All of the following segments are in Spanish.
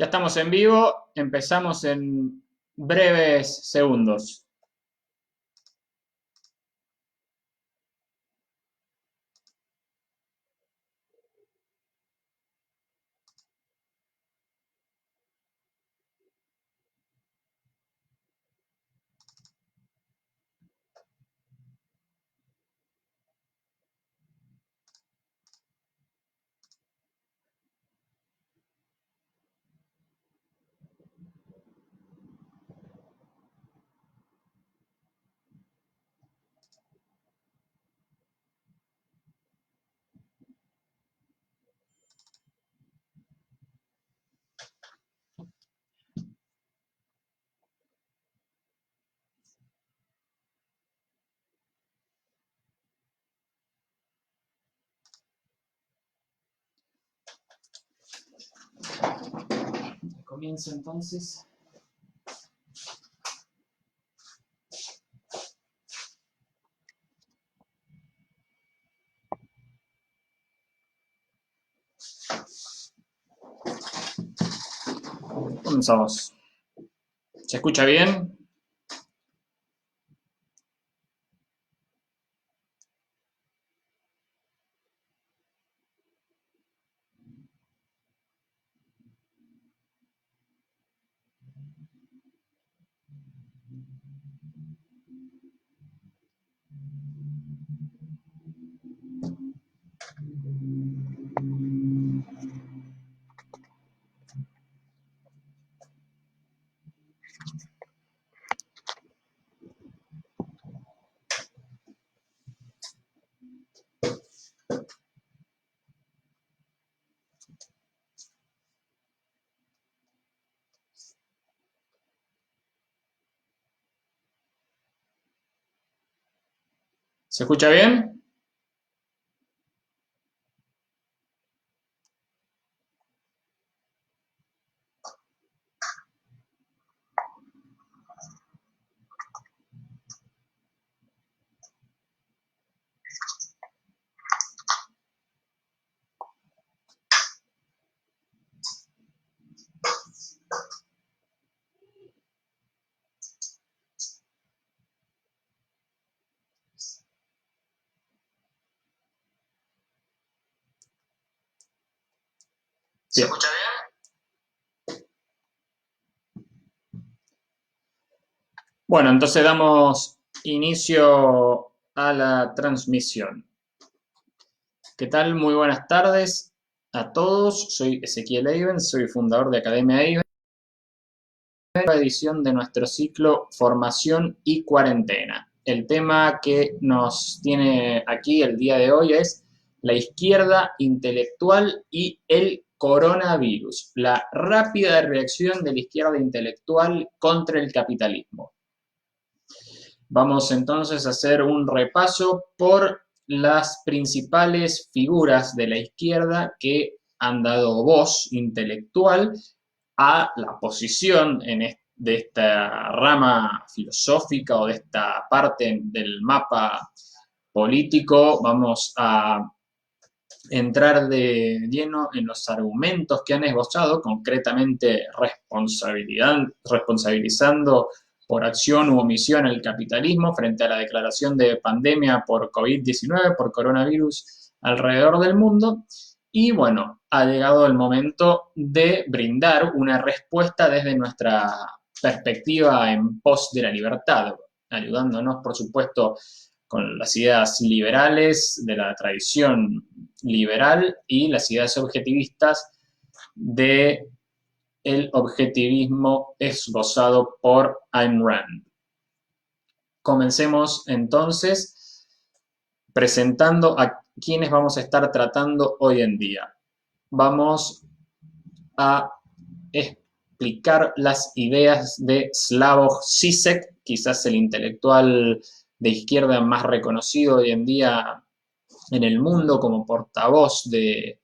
Ya estamos en vivo, empezamos en breves segundos. Comienzo entonces. Comenzamos. ¿Se escucha bien? ¿Se escucha bien? ¿Se escucha bien? Bueno, entonces damos inicio a la transmisión. ¿Qué tal? Muy buenas tardes a todos. Soy Ezequiel Eiben, soy fundador de Academia Eiben. Nueva edición de nuestro ciclo Formación y Cuarentena. El tema que nos tiene aquí el día de hoy es la izquierda intelectual y el coronavirus, la rápida reacción de la izquierda intelectual contra el capitalismo. Vamos entonces a hacer un repaso por las principales figuras de la izquierda que han dado voz intelectual a la posición de esta rama filosófica o de esta parte del mapa político. Vamos a entrar de lleno en los argumentos que han esbozado, concretamente responsabilizando por acción u omisión al capitalismo frente a la declaración de pandemia por COVID-19, por coronavirus alrededor del mundo. Y bueno, ha llegado el momento de brindar una respuesta desde nuestra perspectiva en pos de la libertad, ayudándonos, por supuesto, con las ideas liberales de la tradición liberal y las ideas objetivistas de el objetivismo esbozado por Ayn Rand. Comencemos entonces presentando a quienes vamos a estar tratando hoy en día. Vamos a explicar las ideas de Slavoj Žižek, quizás el intelectual de izquierda más reconocido hoy en día en el mundo como portavoz de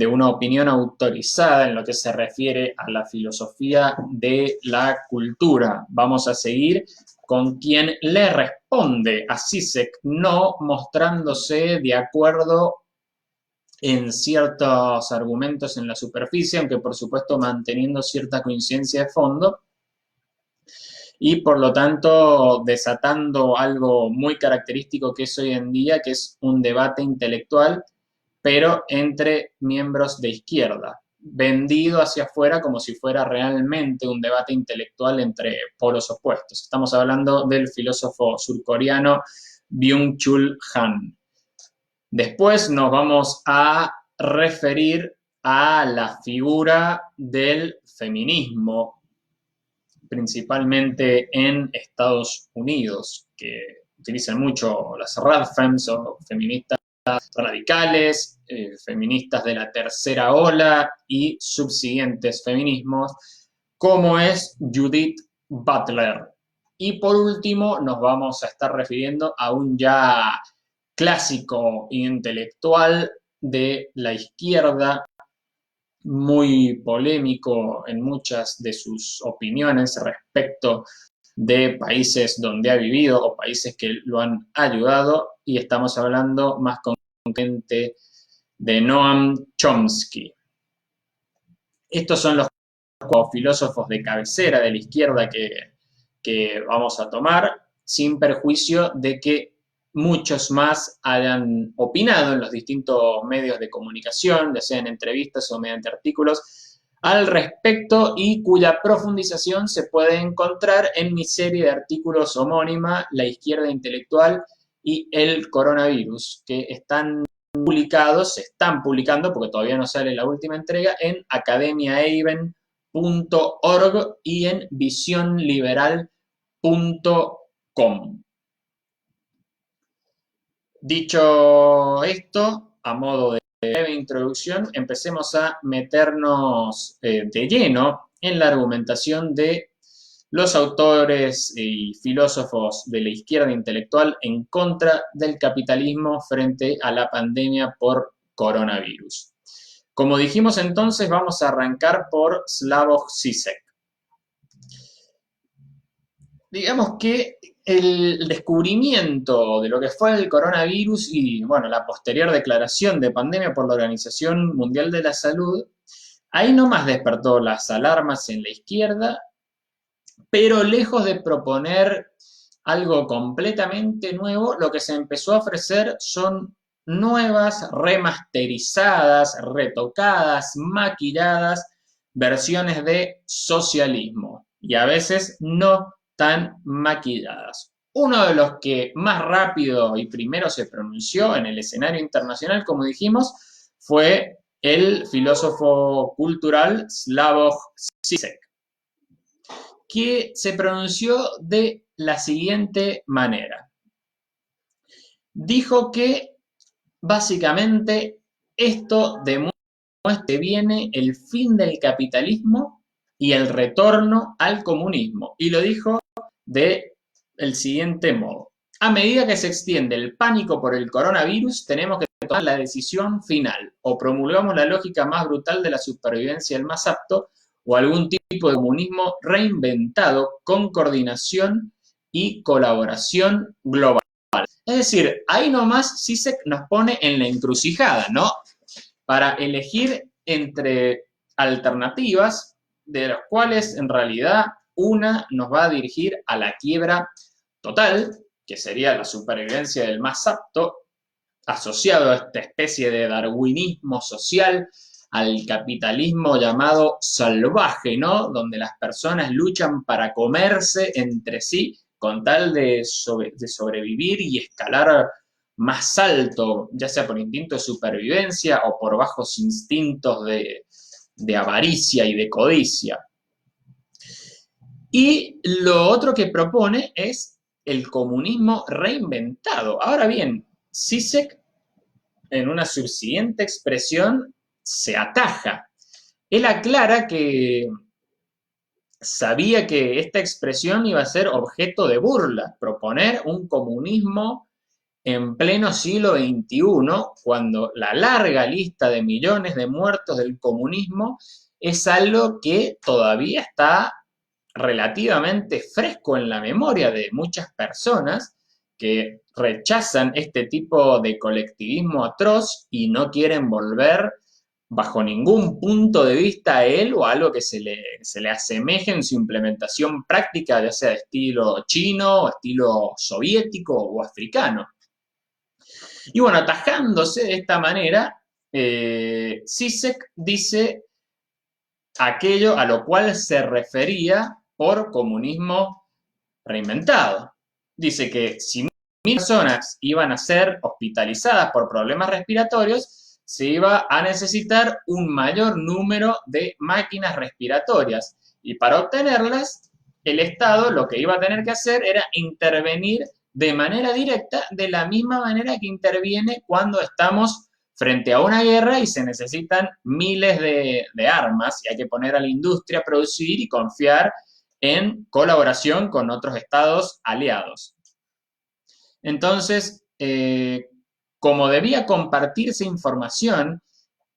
una opinión autorizada en lo que se refiere a la filosofía de la cultura. Vamos a seguir con quien le responde a Žižek, no mostrándose de acuerdo en ciertos argumentos en la superficie, aunque por supuesto manteniendo cierta coincidencia de fondo, y por lo tanto desatando algo muy característico que es hoy en día, que es un debate intelectual, pero entre miembros de izquierda, vendido hacia afuera como si fuera realmente un debate intelectual entre polos opuestos. Estamos hablando del filósofo surcoreano Byung-Chul Han. Después nos vamos a referir a la figura del feminismo, principalmente en Estados Unidos, que utilizan mucho las radfems o feministas radicales, feministas de la tercera ola y subsiguientes feminismos, como es Judith Butler. Y por último nos vamos a estar refiriendo a un ya clásico intelectual de la izquierda, muy polémico en muchas de sus opiniones respecto de países donde ha vivido o países que lo han ayudado, y estamos hablando más concretamente de Noam Chomsky. Estos son los filósofos de cabecera de la izquierda que vamos a tomar, sin perjuicio de que muchos más hayan opinado en los distintos medios de comunicación, ya sea en entrevistas o mediante artículos, al respecto, y cuya profundización se puede encontrar en mi serie de artículos homónima, La izquierda intelectual y el coronavirus, que están publicados, se están publicando, porque todavía no sale la última entrega, en academiaeiben.org y en visionliberal.com. Dicho esto, a modo de breve introducción, empecemos a meternos de lleno en la argumentación de los autores y filósofos de la izquierda intelectual en contra del capitalismo frente a la pandemia por coronavirus. Como dijimos entonces, vamos a arrancar por Slavoj Žižek. Digamos que el descubrimiento de lo que fue el coronavirus y, bueno, la posterior declaración de pandemia por la Organización Mundial de la Salud, ahí nomás despertó las alarmas en la izquierda, pero lejos de proponer algo completamente nuevo, lo que se empezó a ofrecer son nuevas, remasterizadas, retocadas, maquilladas versiones de socialismo, y a veces no tan maquilladas. Uno de los que más rápido y primero se pronunció en el escenario internacional, como dijimos, fue el filósofo cultural Slavoj Žižek, que se pronunció de la siguiente manera. Dijo que básicamente esto demuestra que viene el fin del capitalismo y el retorno al comunismo, y lo dijo de el siguiente modo: a medida que se extiende el pánico por el coronavirus, tenemos que tomar la decisión final: o promulgamos la lógica más brutal de la supervivencia del más apto, o algún tipo de comunismo reinventado con coordinación y colaboración global. Es decir, ahí nomás Žižek nos pone en la encrucijada, ¿no? Para elegir entre alternativas, de las cuales en realidad una nos va a dirigir a la quiebra total, que sería la supervivencia del más apto, asociado a esta especie de darwinismo social, al capitalismo llamado salvaje, ¿no? Donde las personas luchan para comerse entre sí con tal de sobrevivir y escalar más alto, ya sea por instinto de supervivencia o por bajos instintos de de avaricia y de codicia. Y lo otro que propone es el comunismo reinventado. Ahora bien, Zizek, en una subsiguiente expresión, se ataja. Él aclara que sabía que esta expresión iba a ser objeto de burla, proponer un comunismo en pleno siglo XXI, cuando la larga lista de millones de muertos del comunismo es algo que todavía está relativamente fresco en la memoria de muchas personas que rechazan este tipo de colectivismo atroz y no quieren volver bajo ningún punto de vista a él o a algo que se le asemeje en su implementación práctica, ya sea de estilo chino, estilo soviético o africano. Y bueno, atajándose de esta manera, Zizek dice aquello a lo cual se refería por comunismo reinventado. Dice que si 1.000 personas iban a ser hospitalizadas por problemas respiratorios, se iba a necesitar un mayor número de máquinas respiratorias. Y para obtenerlas, el Estado lo que iba a tener que hacer era intervenir de manera directa, de la misma manera que interviene cuando estamos frente a una guerra y se necesitan miles de armas y hay que poner a la industria a producir y confiar en colaboración con otros estados aliados. Entonces, como debía compartirse información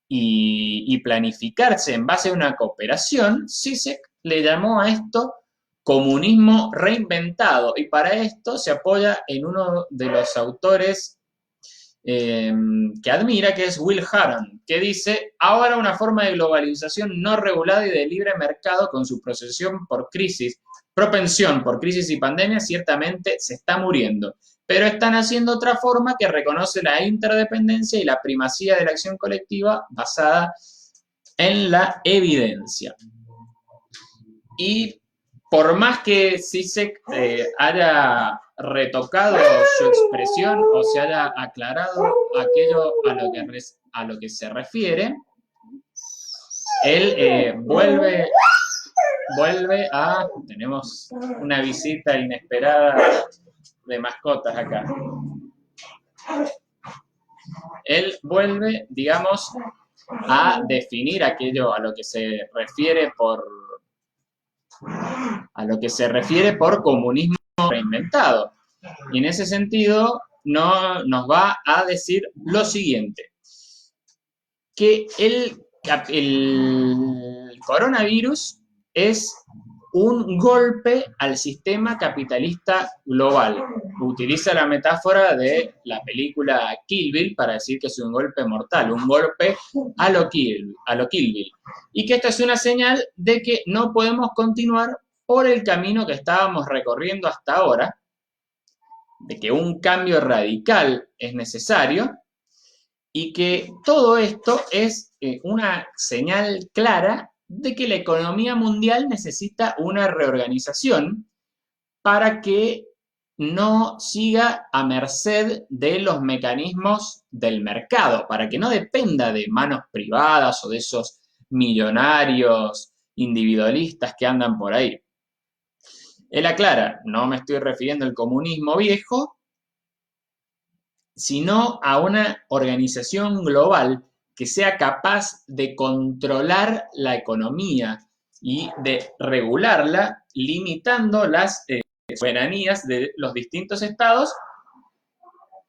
y planificarse en base a una cooperación, Zizek le llamó a esto comunismo reinventado y para esto se apoya en uno de los autores que admira, que es Will Harron, que dice: ahora una forma de globalización no regulada y de libre mercado con su propensión por crisis y pandemia ciertamente se está muriendo, pero están haciendo otra forma que reconoce la interdependencia y la primacía de la acción colectiva basada en la evidencia. Y por más que Zizek haya retocado su expresión o se haya aclarado aquello a lo que se refiere, él vuelve a... Tenemos una visita inesperada de mascotas acá. Él vuelve, digamos, a definir aquello a lo que se refiere por comunismo reinventado. Y en ese sentido nos va a decir lo siguiente, que el coronavirus es un golpe al sistema capitalista global. Utiliza la metáfora de la película Kill Bill para decir que es un golpe mortal, un golpe a lo Kill Bill. Y que esto es una señal de que no podemos continuar por el camino que estábamos recorriendo hasta ahora, de que un cambio radical es necesario y que todo esto es una señal clara de que la economía mundial necesita una reorganización para que no siga a merced de los mecanismos del mercado, para que no dependa de manos privadas o de esos millonarios individualistas que andan por ahí. Él aclara, no me estoy refiriendo al comunismo viejo, sino a una organización global que sea capaz de controlar la economía y de regularla, limitando las soberanías de los distintos estados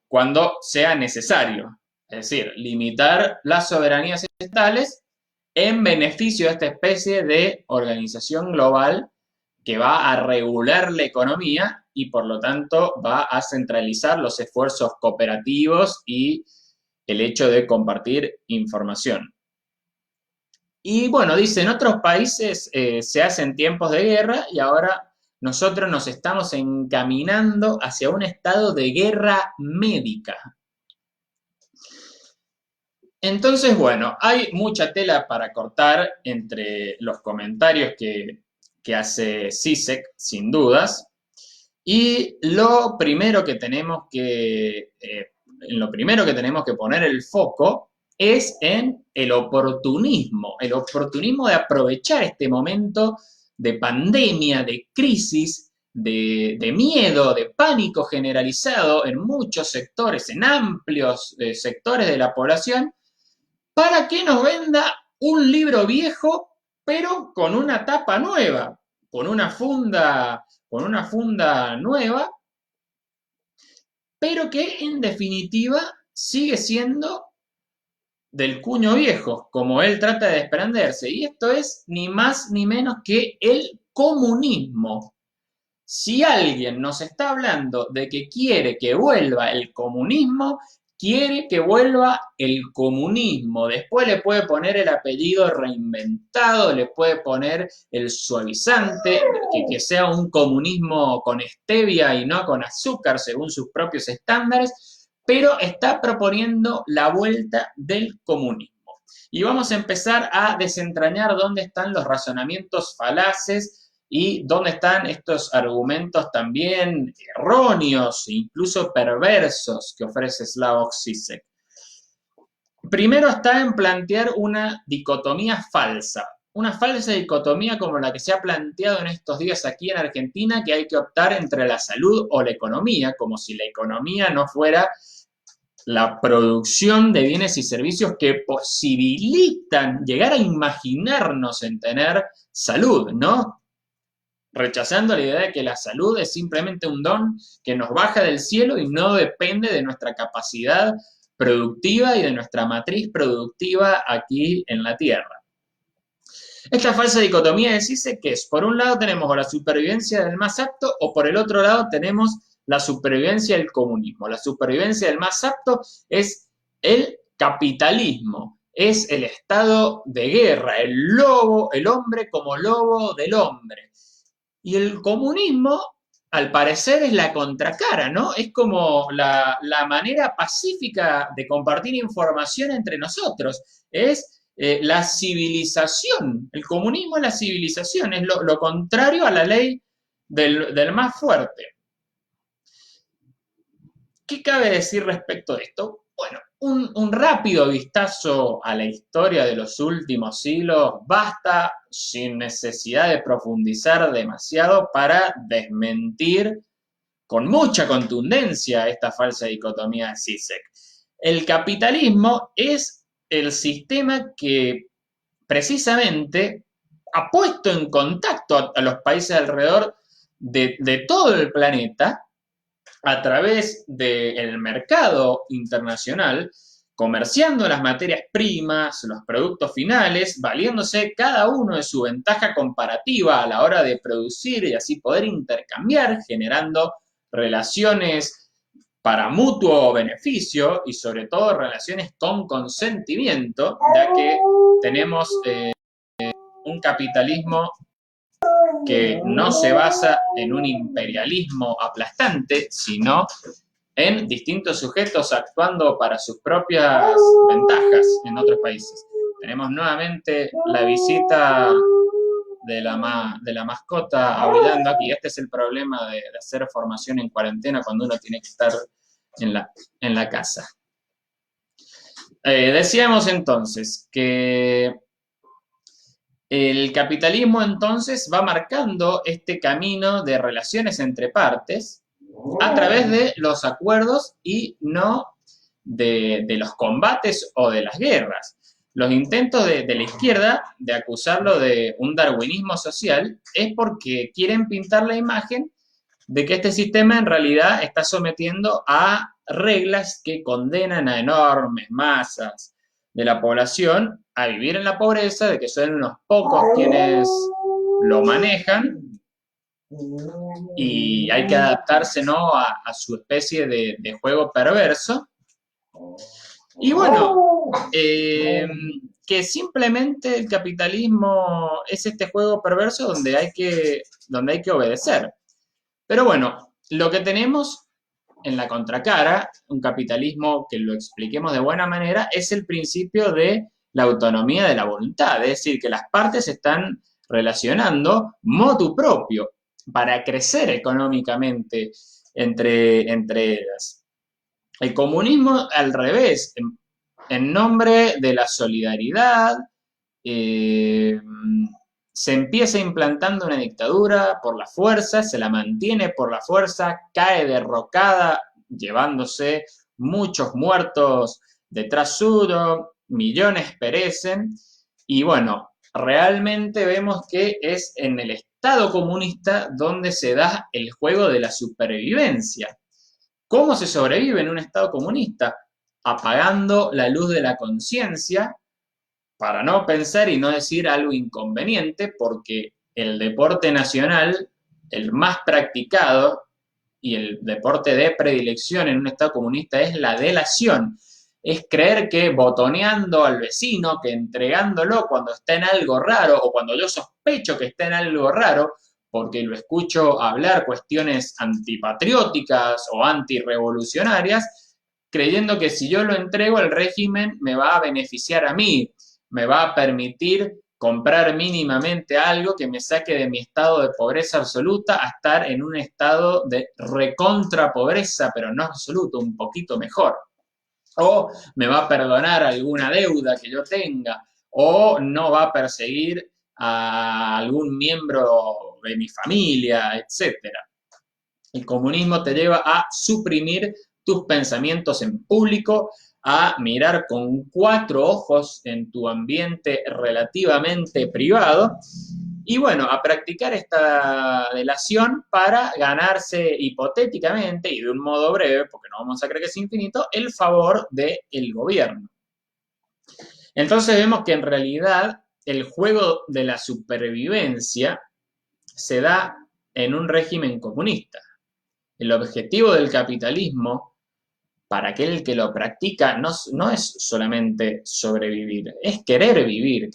cuando sea necesario. Es decir, limitar las soberanías estatales en beneficio de esta especie de organización global que va a regular la economía y por lo tanto va a centralizar los esfuerzos cooperativos y el hecho de compartir información. Y bueno, dice, en otros países se hacen tiempos de guerra y ahora nosotros nos estamos encaminando hacia un estado de guerra médica. Entonces, bueno, hay mucha tela para cortar entre los comentarios que hace Zizek, sin dudas, y en lo primero que tenemos que poner el foco es en el oportunismo de aprovechar este momento de pandemia, de crisis, de miedo, de pánico generalizado en muchos sectores, en amplios sectores de la población, para que nos venda un libro viejo, pero con una tapa nueva, con una funda nueva, pero que en definitiva sigue siendo del cuño viejo, como él trata de desprenderse. Y esto es ni más ni menos que el comunismo. Si alguien nos está hablando de que quiere que vuelva el comunismo, quiere que vuelva el comunismo. Después le puede poner el apellido reinventado, le puede poner el suavizante, que sea un comunismo con stevia y no con azúcar según sus propios estándares, pero está proponiendo la vuelta del comunismo. Y vamos a empezar a desentrañar dónde están los razonamientos falaces y dónde están estos argumentos también erróneos e incluso perversos que ofrece Slavoj Žižek. Primero está en plantear una dicotomía falsa. Una falsa dicotomía como la que se ha planteado en estos días aquí en Argentina, que hay que optar entre la salud o la economía, como si la economía no fuera la producción de bienes y servicios que posibilitan llegar a imaginarnos en tener salud, ¿no? Rechazando la idea de que la salud es simplemente un don que nos baja del cielo y no depende de nuestra capacidad productiva y de nuestra matriz productiva aquí en la Tierra. Esta falsa dicotomía dice que es, por un lado tenemos o la supervivencia del más apto o por el otro lado tenemos la supervivencia del comunismo. La supervivencia del más apto es el capitalismo, es el estado de guerra, el lobo, el hombre como lobo del hombre. Y el comunismo, al parecer, es la contracara, ¿no? Es como la manera pacífica de compartir información entre nosotros. Es la civilización. El comunismo es la civilización, es lo contrario a la ley del más fuerte. ¿Qué cabe decir respecto de esto? Bueno, un rápido vistazo a la historia de los últimos siglos basta sin necesidad de profundizar demasiado para desmentir con mucha contundencia esta falsa dicotomía de Žižek. El capitalismo es el sistema que precisamente ha puesto en contacto a los países alrededor de todo el planeta a través del mercado internacional, comerciando las materias primas, los productos finales, valiéndose cada uno de su ventaja comparativa a la hora de producir y así poder intercambiar, generando relaciones para mutuo beneficio y sobre todo relaciones con consentimiento, ya que tenemos un capitalismo que no se basa en un imperialismo aplastante, sino en distintos sujetos actuando para sus propias ventajas en otros países. Tenemos nuevamente la visita de la mascota aullando aquí. Este es el problema de hacer formación en cuarentena cuando uno tiene que estar en la casa. Decíamos entonces que el capitalismo entonces va marcando este camino de relaciones entre partes a través de los acuerdos y no de los combates o de las guerras. Los intentos de la izquierda de acusarlo de un darwinismo social es porque quieren pintar la imagen de que este sistema en realidad está sometiendo a reglas que condenan a enormes masas de la población a vivir en la pobreza, de que son unos pocos quienes lo manejan y hay que adaptarse, ¿no?, a su especie de juego perverso. Y bueno, que simplemente el capitalismo es este juego perverso donde hay que obedecer. Pero bueno, lo que tenemos en la contracara, un capitalismo que lo expliquemos de buena manera, es el principio de la autonomía de la voluntad, es decir, que las partes se están relacionando motu propio para crecer económicamente entre ellas. El comunismo, al revés, en nombre de la solidaridad, eh, se empieza implantando una dictadura por la fuerza, se la mantiene por la fuerza, cae derrocada, llevándose muchos muertos detrás suyo, millones perecen, y bueno, realmente vemos que es en el Estado comunista donde se da el juego de la supervivencia. ¿Cómo se sobrevive en un Estado comunista? Apagando la luz de la conciencia para no pensar y no decir algo inconveniente, porque el deporte nacional, el más practicado y el deporte de predilección en un Estado comunista es la delación. Es creer que botoneando al vecino, que entregándolo cuando está en algo raro o cuando yo sospecho que está en algo raro, porque lo escucho hablar cuestiones antipatrióticas o antirrevolucionarias, creyendo que si yo lo entrego el régimen me va a beneficiar a mí, me va a permitir comprar mínimamente algo que me saque de mi estado de pobreza absoluta a estar en un estado de recontra pobreza, pero no absoluto, un poquito mejor. O me va a perdonar alguna deuda que yo tenga, o no va a perseguir a algún miembro de mi familia, etcétera. El comunismo te lleva a suprimir tus pensamientos en público, a mirar con cuatro ojos en tu ambiente relativamente privado y bueno, a practicar esta delación para ganarse hipotéticamente y de un modo breve, porque no vamos a creer que es infinito, el favor del gobierno. Entonces vemos que en realidad el juego de la supervivencia se da en un régimen comunista. El objetivo del capitalismo, para aquel que lo practica, no es solamente sobrevivir, es querer vivir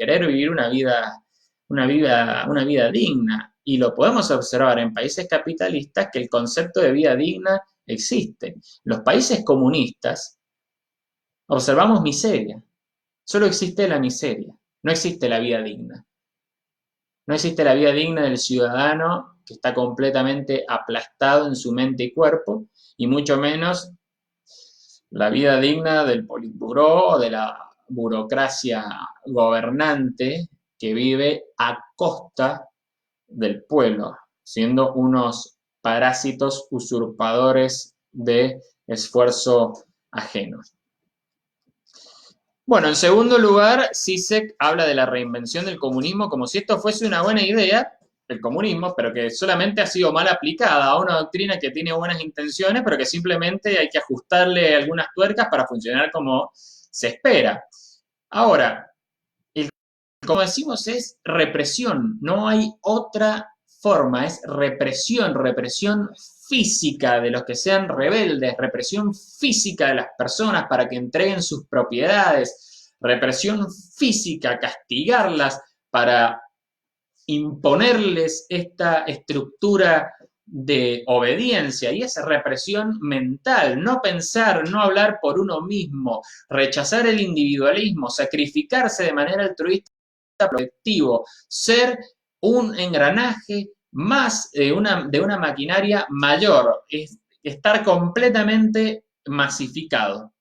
una vida digna. Y lo podemos observar en países capitalistas que el concepto de vida digna existe. Los países comunistas observamos miseria, solo existe la miseria, no existe la vida digna. No existe la vida digna del ciudadano que está completamente aplastado en su mente y cuerpo, y mucho menos la vida digna del Politburó o de la burocracia gobernante que vive a costa del pueblo, siendo unos parásitos usurpadores de esfuerzo ajeno. Bueno, en segundo lugar, Zizek habla de la reinvención del comunismo como si esto fuese una buena idea, el comunismo, pero que solamente ha sido mal aplicada a una doctrina que tiene buenas intenciones, pero que simplemente hay que ajustarle algunas tuercas para funcionar como se espera. Ahora, como decimos, es represión, no hay otra forma, es represión, represión física de los que sean rebeldes, represión física de las personas para que entreguen sus propiedades, represión física, castigarlas para imponerles esta estructura de obediencia y esa represión mental, no pensar, no hablar por uno mismo, rechazar el individualismo, sacrificarse de manera altruista colectivo, ser un engranaje más de una maquinaria mayor, es estar completamente masificado.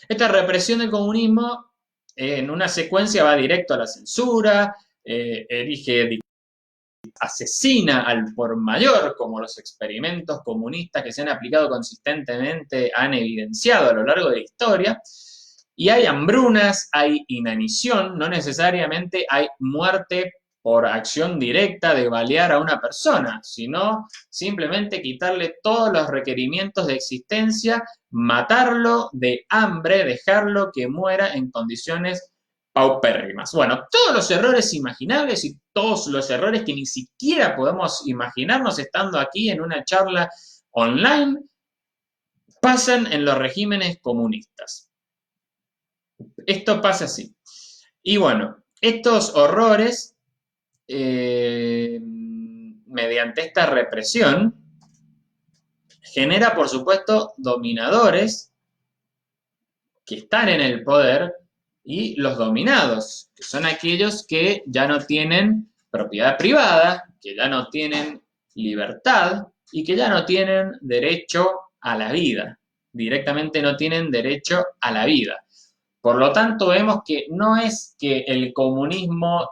Esta represión del comunismo en una secuencia va directo a la censura, erige, asesina al por mayor, como los experimentos comunistas que se han aplicado consistentemente han evidenciado a lo largo de la historia. Y hay hambrunas, hay inanición, no necesariamente hay muerte por acción directa de balear a una persona, sino simplemente quitarle todos los requerimientos de existencia, matarlo de hambre, dejarlo que muera en condiciones paupérrimas. Bueno, todos los errores imaginables y todos los errores que ni siquiera podemos imaginarnos estando aquí en una charla online pasan en los regímenes comunistas. Esto pasa así. Y bueno, estos horrores, mediante esta represión, genera, por supuesto, dominadores que están en el poder y los dominados, que son aquellos que ya no tienen propiedad privada, que ya no tienen libertad y que ya no tienen derecho a la vida. Directamente no tienen derecho a la vida. Por lo tanto, vemos que no es que el comunismo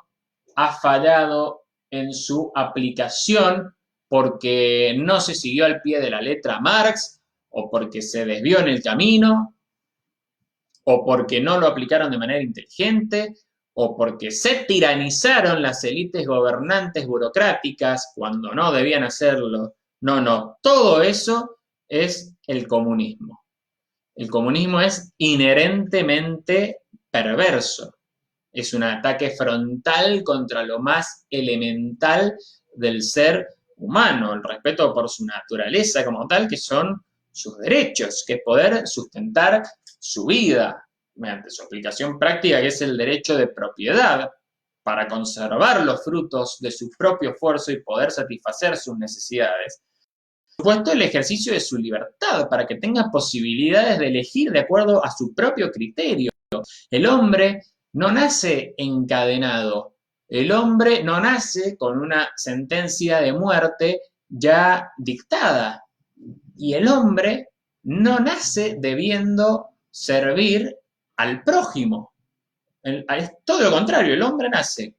ha fallado en su aplicación porque no se siguió al pie de la letra Marx o porque se desvió en el camino o porque no lo aplicaron de manera inteligente, o porque se tiranizaron las élites gobernantes burocráticas cuando no debían hacerlo. No, no, todo eso es el comunismo. El comunismo es inherentemente perverso. Es un ataque frontal contra lo más elemental del ser humano, el respeto por su naturaleza como tal, que son sus derechos, que es poder sustentar su vida mediante su aplicación práctica, que es el derecho de propiedad, para conservar los frutos de su propio esfuerzo y poder satisfacer sus necesidades. Por supuesto, el ejercicio de su libertad, para que tenga posibilidades de elegir de acuerdo a su propio criterio. El hombre no nace encadenado, el hombre no nace con una sentencia de muerte ya dictada, y el hombre no nace debiendo servir al prójimo. Es todo lo contrario, el hombre nace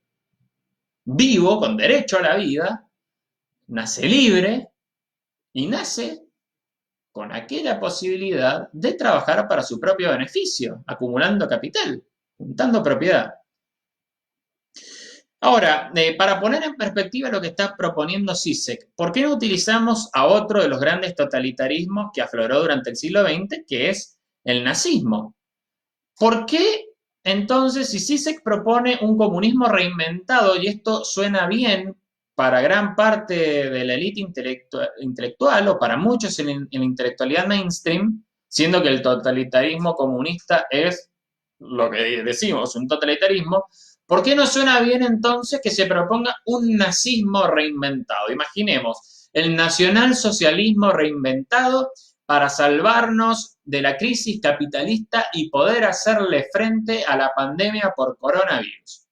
vivo, con derecho a la vida, nace libre y nace con aquella posibilidad de trabajar para su propio beneficio, acumulando capital, juntando propiedad. Ahora, para poner en perspectiva lo que está proponiendo Zizek, ¿por qué no utilizamos a otro de los grandes totalitarismos que afloró durante el siglo XX, que es el nazismo? ¿Por qué entonces, si Zizek propone un comunismo reinventado, y esto suena bien para gran parte de la élite intelectual o para muchos en la intelectualidad mainstream, siendo que el totalitarismo comunista es lo que decimos, un totalitarismo, ¿por qué no suena bien entonces que se proponga un nazismo reinventado? Imaginemos el nacionalsocialismo reinventado para salvarnos de la crisis capitalista y poder hacerle frente a la pandemia por coronavirus.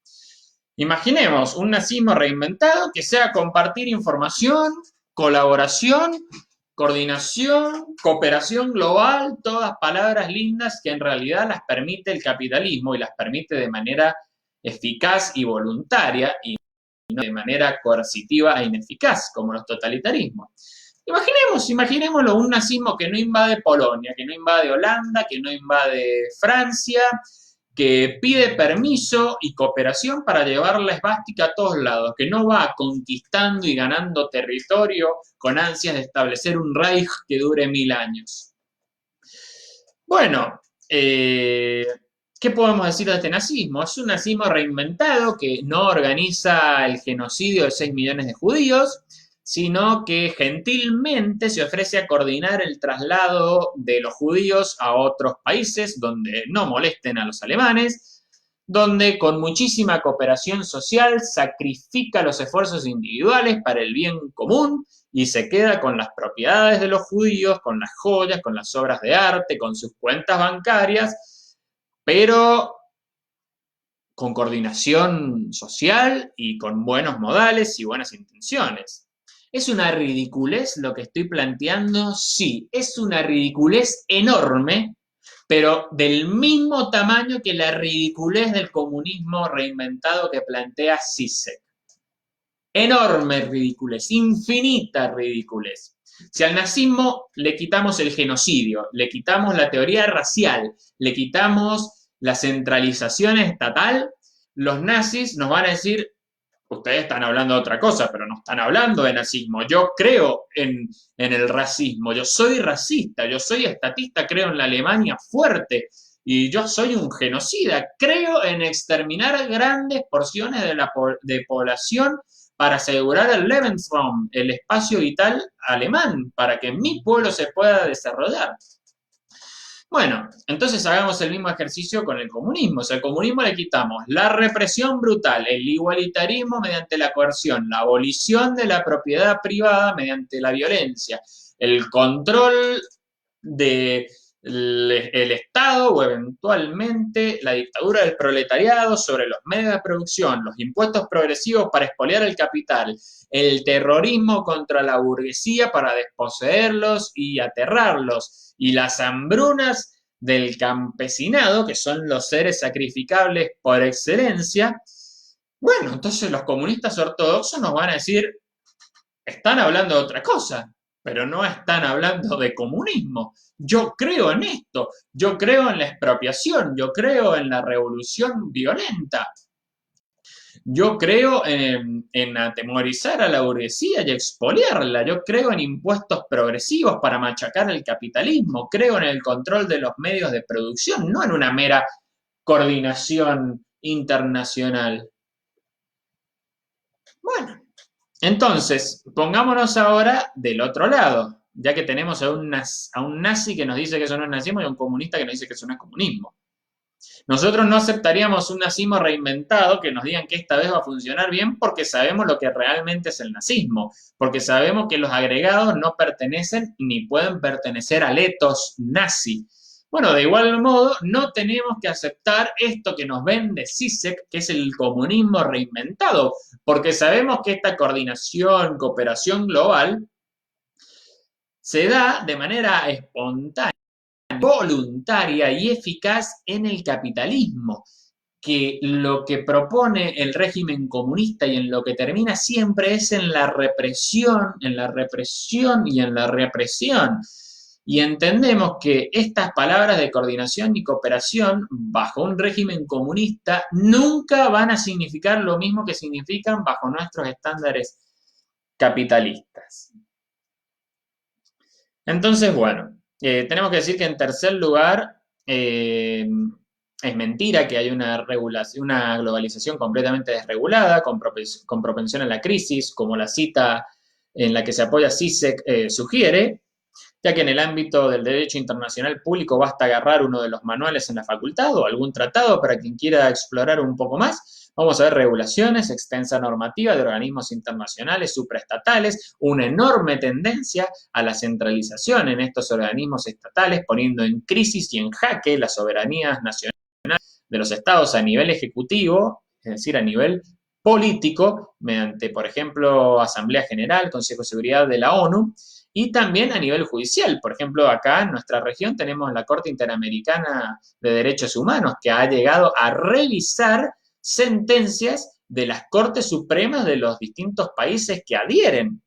Imaginemos un nazismo reinventado que sea compartir información, colaboración, coordinación, cooperación global, todas palabras lindas que en realidad las permite el capitalismo y las permite de manera eficaz y voluntaria y no de manera coercitiva e ineficaz, como los totalitarismos. Imaginémoslo, un nazismo que no invade Polonia, que no invade Holanda, que no invade Francia, que pide permiso y cooperación para llevar la esvástica a todos lados, que no va conquistando y ganando territorio con ansias de establecer un Reich que dure 1000 años. Bueno, ¿qué podemos decir de este nazismo? Es un nazismo reinventado que no organiza el genocidio de 6 millones de judíos, sino que gentilmente se ofrece a coordinar el traslado de los judíos a otros países donde no molesten a los alemanes, donde con muchísima cooperación social sacrifica los esfuerzos individuales para el bien común y se queda con las propiedades de los judíos, con las joyas, con las obras de arte, con sus cuentas bancarias, pero con coordinación social y con buenos modales y buenas intenciones. ¿Es una ridiculez lo que estoy planteando? Sí, es una ridiculez enorme, pero del mismo tamaño que la ridiculez del comunismo reinventado que plantea Zizek. Enorme ridiculez, infinita ridiculez. Si al nazismo le quitamos el genocidio, le quitamos la teoría racial, le quitamos la centralización estatal, los nazis nos van a decir: ustedes están hablando de otra cosa, pero no están hablando de nazismo. Yo creo en el racismo, yo soy racista, yo soy estatista, creo en la Alemania fuerte y yo soy un genocida. Creo en exterminar grandes porciones de población para asegurar el Lebensraum, el espacio vital alemán, para que mi pueblo se pueda desarrollar. Bueno, entonces hagamos el mismo ejercicio con el comunismo. O sea, al comunismo le quitamos la represión brutal, el igualitarismo mediante la coerción, la abolición de la propiedad privada mediante la violencia, el control del Estado o eventualmente la dictadura del proletariado sobre los medios de producción, los impuestos progresivos para expoliar el capital, el terrorismo contra la burguesía para desposeerlos y aterrarlos, y las hambrunas del campesinado, que son los seres sacrificables por excelencia, bueno, entonces los comunistas ortodoxos nos van a decir, están hablando de otra cosa, pero no están hablando de comunismo. Yo creo en esto, yo creo en la expropiación, yo creo en la revolución violenta, yo creo en atemorizar a la burguesía y expoliarla. Yo creo en impuestos progresivos para machacar el capitalismo. Creo en el control de los medios de producción, no en una mera coordinación internacional. Bueno, entonces, pongámonos ahora del otro lado, ya que tenemos a un nazi que nos dice que eso no es nazismo y a un comunista que nos dice que eso no es comunismo. Nosotros no aceptaríamos un nazismo reinventado que nos digan que esta vez va a funcionar bien porque sabemos lo que realmente es el nazismo, porque sabemos que los agregados no pertenecen ni pueden pertenecer al etos nazi. Bueno, de igual modo, no tenemos que aceptar esto que nos vende Zizek, que es el comunismo reinventado, porque sabemos que esta coordinación, cooperación global se da de manera espontánea, voluntaria y eficaz en el capitalismo, que lo que propone el régimen comunista y en lo que termina siempre es en la represión, en la represión y en la represión. Y entendemos que estas palabras de coordinación y cooperación bajo un régimen comunista nunca van a significar lo mismo que significan bajo nuestros estándares capitalistas. Entonces, bueno, tenemos que decir que en tercer lugar, es mentira que hay una regulación, una globalización completamente desregulada, con propensión a la crisis, como la cita en la que se apoya Zizek sugiere, ya que en el ámbito del derecho internacional público basta agarrar uno de los manuales en la facultad o algún tratado para quien quiera explorar un poco más. Vamos a ver regulaciones, extensa normativa de organismos internacionales supraestatales, una enorme tendencia a la centralización en estos organismos estatales, poniendo en crisis y en jaque las soberanías nacionales de los estados a nivel ejecutivo, es decir, a nivel político, mediante, por ejemplo, Asamblea General, Consejo de Seguridad de la ONU, y también a nivel judicial. Por ejemplo, acá en nuestra región tenemos la Corte Interamericana de Derechos Humanos, que ha llegado a revisar sentencias de las Cortes Supremas de los distintos países que adhieren.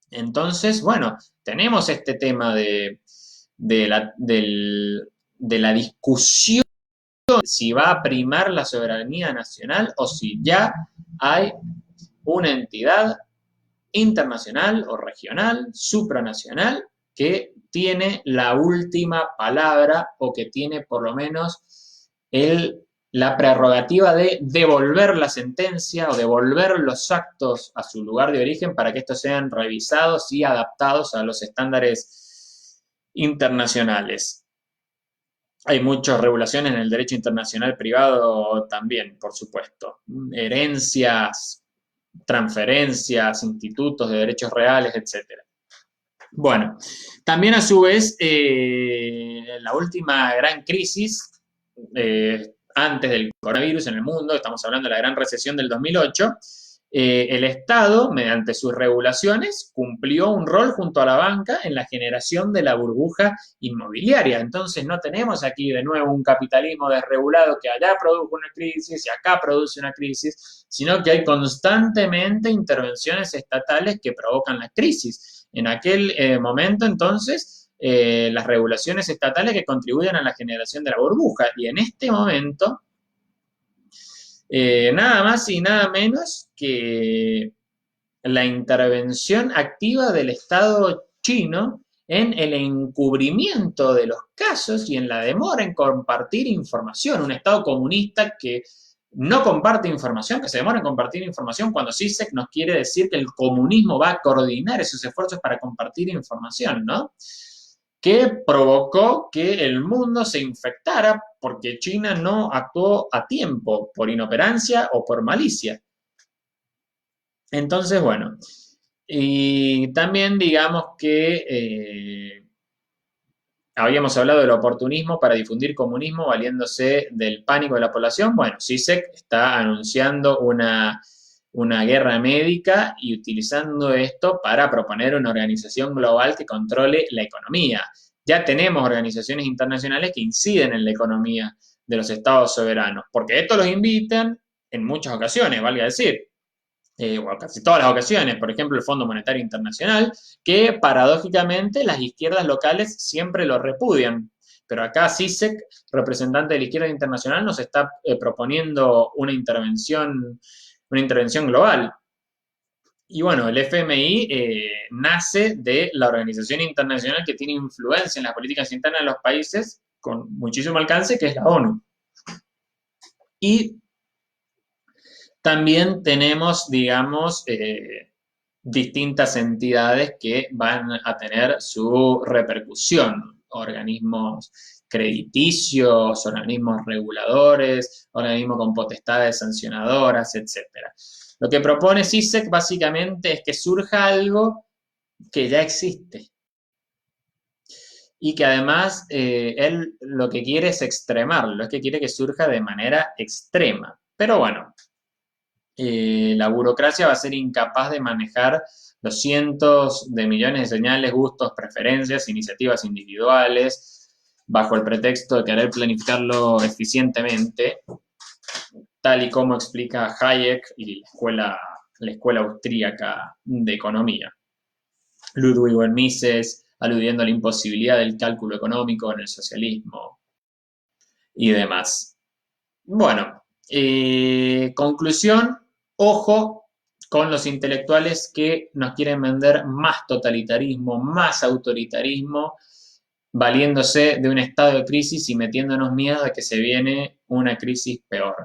Entonces, bueno, tenemos este tema de la discusión si va a primar la soberanía nacional o si ya hay una entidad internacional o regional, supranacional, que tiene la última palabra o que tiene por lo menos la prerrogativa de devolver la sentencia o devolver los actos a su lugar de origen para que estos sean revisados y adaptados a los estándares internacionales. Hay muchas regulaciones en el derecho internacional privado también, por supuesto. Herencias, transferencias, institutos de derechos reales, etc. Bueno, también a su vez, la última gran crisis, antes del coronavirus en el mundo, estamos hablando de la gran recesión del 2008, el Estado, mediante sus regulaciones, cumplió un rol junto a la banca en la generación de la burbuja inmobiliaria. Entonces no tenemos aquí de nuevo un capitalismo desregulado que allá produjo una crisis y acá produce una crisis, sino que hay constantemente intervenciones estatales que provocan la crisis. En aquel momento, entonces, las regulaciones estatales que contribuyen a la generación de la burbuja. Y en este momento, nada más y nada menos que la intervención activa del Estado chino en el encubrimiento de los casos y en la demora en compartir información. Un Estado comunista que no comparte información, que se demora en compartir información cuando Zizek nos quiere decir que el comunismo va a coordinar esos esfuerzos para compartir información, ¿no? Que provocó que el mundo se infectara porque China no actuó a tiempo, por inoperancia o por malicia. Entonces, bueno, y también digamos que habíamos hablado del oportunismo para difundir comunismo valiéndose del pánico de la población. Bueno, Zizek está anunciando una guerra médica y utilizando esto para proponer una organización global que controle la economía. ya tenemos organizaciones internacionales que inciden en la economía de los estados soberanos, porque esto los invitan en muchas ocasiones, valga decir, o casi todas las ocasiones, por ejemplo, el Fondo Monetario Internacional, que paradójicamente las izquierdas locales siempre lo repudian. Pero acá Zizek, representante de la izquierda internacional, nos está proponiendo una intervención global. Y bueno, el FMI nace de la organización internacional que tiene influencia en las políticas internas de los países con muchísimo alcance, que es la ONU. Y también tenemos, digamos, distintas entidades que van a tener su repercusión, organismos crediticios, organismos reguladores, organismos con potestades sancionadoras, etcétera. Lo que propone Zizek básicamente es que surja algo que ya existe y que además él lo que quiere es extremarlo, es que quiere que surja de manera extrema. Pero bueno, la burocracia va a ser incapaz de manejar los cientos de millones de señales, gustos, preferencias, iniciativas individuales, bajo el pretexto de querer planificarlo eficientemente, tal y como explica Hayek y la escuela austríaca de economía. Ludwig von Mises, aludiendo a la imposibilidad del cálculo económico en el socialismo y demás. Bueno, conclusión, ojo con los intelectuales que nos quieren vender más totalitarismo, más autoritarismo, valiéndose de un estado de crisis y metiéndonos miedo de que se viene una crisis peor.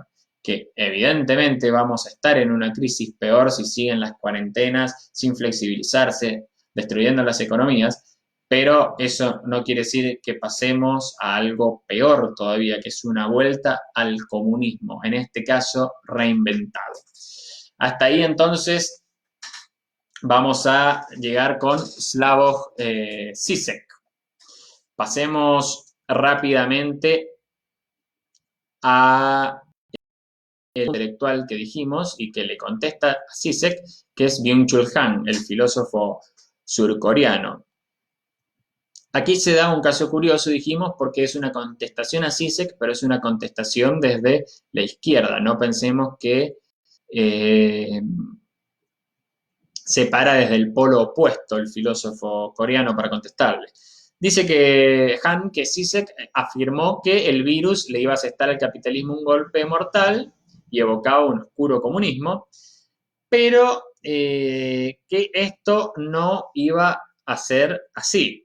Que evidentemente vamos a estar en una crisis peor si siguen las cuarentenas sin flexibilizarse, destruyendo las economías, pero eso no quiere decir que pasemos a algo peor todavía, que es una vuelta al comunismo, en este caso reinventado. Hasta ahí entonces vamos a llegar con Slavoj Zizek. Pasemos rápidamente a el intelectual que dijimos y que le contesta a Zizek, que es Byung-Chul Han, el filósofo surcoreano. Aquí se da un caso curioso, dijimos, porque es una contestación a Zizek, pero es una contestación desde la izquierda. No pensemos que se para desde el polo opuesto el filósofo coreano para contestarle. Dice que Han, que Zizek afirmó que el virus le iba a asestar al capitalismo un golpe mortal y evocaba un oscuro comunismo, pero que esto no iba a ser así.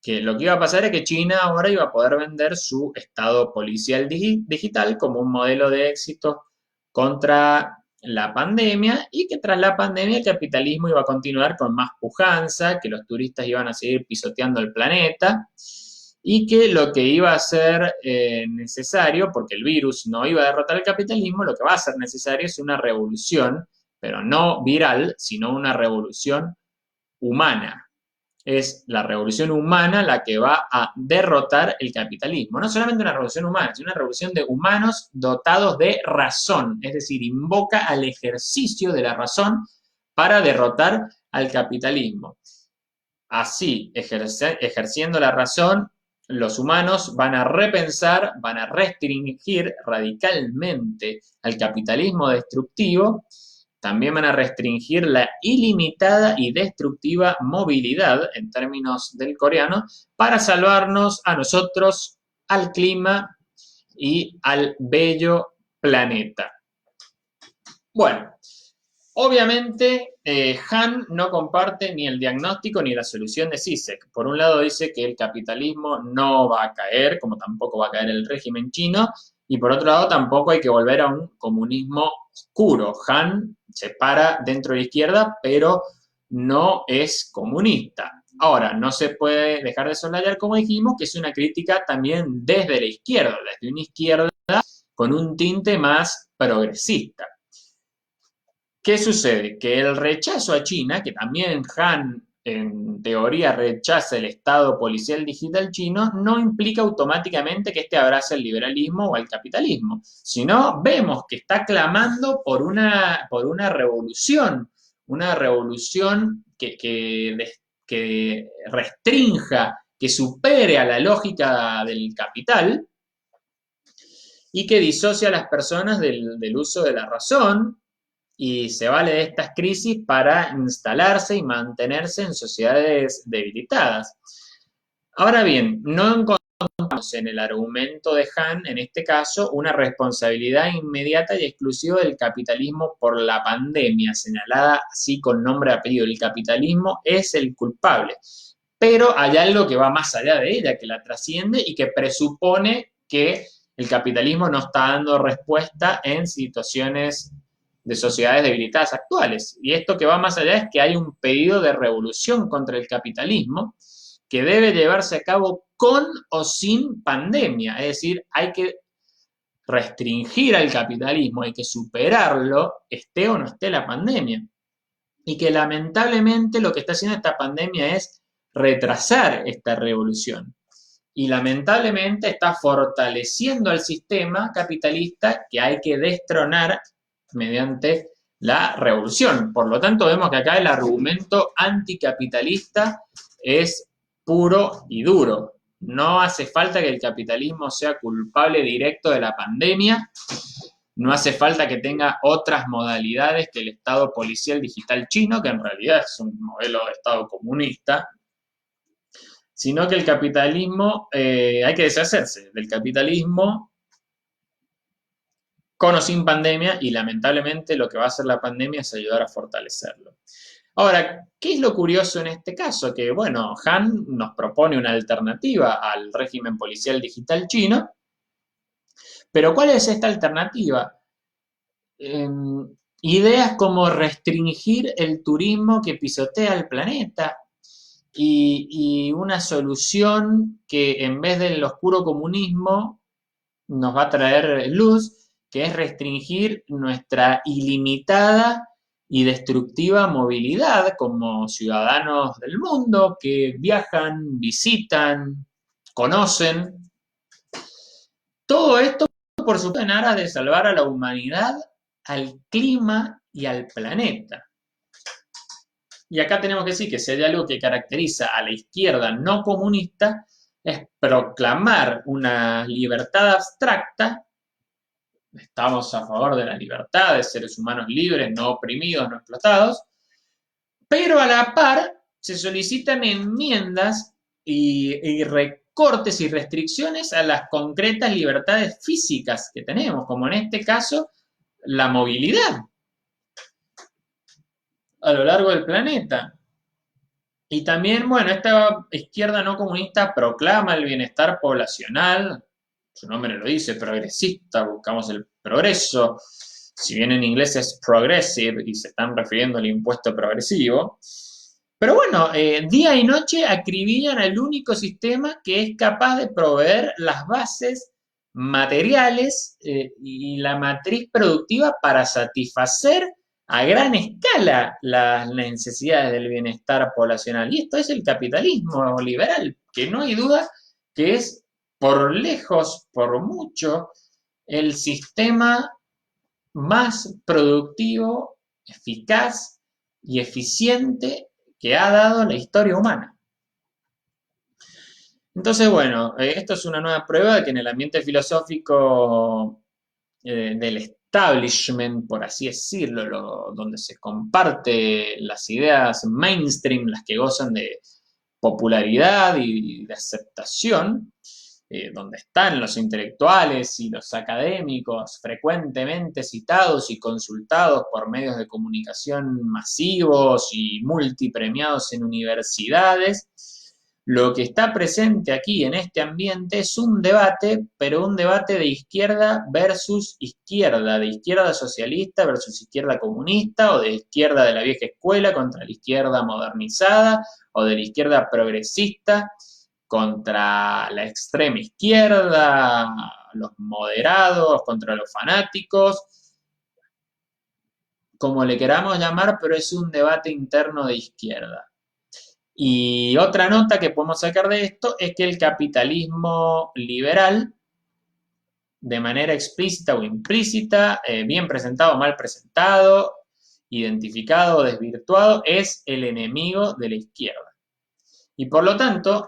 Que lo que iba a pasar es que China ahora iba a poder vender su estado policial digital como un modelo de éxito contra la pandemia y que tras la pandemia el capitalismo iba a continuar con más pujanza, que los turistas iban a seguir pisoteando el planeta y que lo que iba a ser necesario, porque el virus no iba a derrotar el capitalismo, lo que va a ser necesario es una revolución, pero no viral, sino una revolución humana. Es la revolución humana la que va a derrotar el capitalismo. No solamente una revolución humana, sino una revolución de humanos dotados de razón, es decir, invoca al ejercicio de la razón para derrotar al capitalismo. Así, ejerciendo la razón, los humanos van a repensar, van a restringir radicalmente al capitalismo destructivo. También van a restringir la ilimitada y destructiva movilidad, en términos del coreano, para salvarnos a nosotros, al clima y al bello planeta. Bueno, obviamente Han no comparte ni el diagnóstico ni la solución de Zizek. Por un lado dice que el capitalismo no va a caer, como tampoco va a caer el régimen chino, y por otro lado tampoco hay que volver a un comunismo oscuro. Han se para dentro de la izquierda, pero no es comunista. Ahora, no se puede dejar de soslayar, como dijimos, que es una crítica también desde la izquierda, desde una izquierda con un tinte más progresista. ¿Qué sucede? Que el rechazo a China, que también Han en teoría rechaza el Estado policial digital chino, no implica automáticamente que este abrace el liberalismo o el capitalismo, sino vemos que está clamando por una revolución que restrinja que supere a la lógica del capital y que disocia a las personas del uso de la razón y se vale de estas crisis para instalarse y mantenerse en sociedades debilitadas. Ahora bien, no encontramos en el argumento de Hahn, en este caso, una responsabilidad inmediata y exclusiva del capitalismo por la pandemia, señalada así con nombre y apellido. El capitalismo es el culpable, pero hay algo que va más allá de ella, que la trasciende y que presupone que el capitalismo no está dando respuesta en situaciones de sociedades debilitadas actuales. Y esto que va más allá es que hay un pedido de revolución contra el capitalismo que debe llevarse a cabo con o sin pandemia. Es decir, hay que restringir al capitalismo, hay que superarlo, esté o no esté la pandemia. Y que lamentablemente lo que está haciendo esta pandemia es retrasar esta revolución. Y lamentablemente está fortaleciendo al sistema capitalista que hay que destronar mediante la revolución. Por lo tanto, vemos que acá el argumento anticapitalista es puro y duro. No hace falta que el capitalismo sea culpable directo de la pandemia, no hace falta que tenga otras modalidades que el Estado policial digital chino, que en realidad es un modelo de Estado comunista, sino que el capitalismo, hay que deshacerse del capitalismo con o sin pandemia y lamentablemente lo que va a hacer la pandemia es ayudar a fortalecerlo. Ahora, ¿qué es lo curioso en este caso? Que, bueno, Hahn nos propone una alternativa al régimen policial digital chino, pero ¿cuál es esta alternativa? Ideas como restringir el turismo que pisotea el planeta y una solución que en vez del oscuro comunismo nos va a traer luz, que es restringir nuestra ilimitada y destructiva movilidad como ciudadanos del mundo que viajan, visitan, conocen. Todo esto, por supuesto, en aras de salvar a la humanidad, al clima y al planeta. Y acá tenemos que decir que si hay algo que caracteriza a la izquierda no comunista es proclamar una libertad abstracta. Estamos a favor de la libertad de seres humanos libres, no oprimidos, no explotados, pero a la par se solicitan enmiendas y recortes y restricciones a las concretas libertades físicas que tenemos, como en este caso la movilidad a lo largo del planeta. Y también, bueno, esta izquierda no comunista proclama el bienestar poblacional, su nombre lo dice, progresista, buscamos el progreso, si bien en inglés es progressive y se están refiriendo al impuesto progresivo. Pero bueno, día y noche acribillan al único sistema que es capaz de proveer las bases materiales y la matriz productiva para satisfacer a gran escala las necesidades del bienestar poblacional. Y esto es el capitalismo liberal, que no hay duda que es por lejos, por mucho, el sistema más productivo, eficaz y eficiente que ha dado la historia humana. Entonces, bueno, esto es una nueva prueba de que en el ambiente filosófico del establishment, por así decirlo, donde se comparte las ideas mainstream, las que gozan de popularidad y de aceptación, donde están los intelectuales y los académicos frecuentemente citados y consultados por medios de comunicación masivos y multipremiados en universidades. Lo que está presente aquí en este ambiente es un debate, pero un debate de izquierda versus izquierda, de izquierda socialista versus izquierda comunista, o de izquierda de la vieja escuela contra la izquierda modernizada, o de la izquierda progresista contra la extrema izquierda, los moderados, contra los fanáticos, como le queramos llamar, pero es un debate interno de izquierda. Y otra nota que podemos sacar de esto es que el capitalismo liberal, de manera explícita o implícita, bien presentado o mal presentado, identificado o desvirtuado, es el enemigo de la izquierda. Y por lo tanto,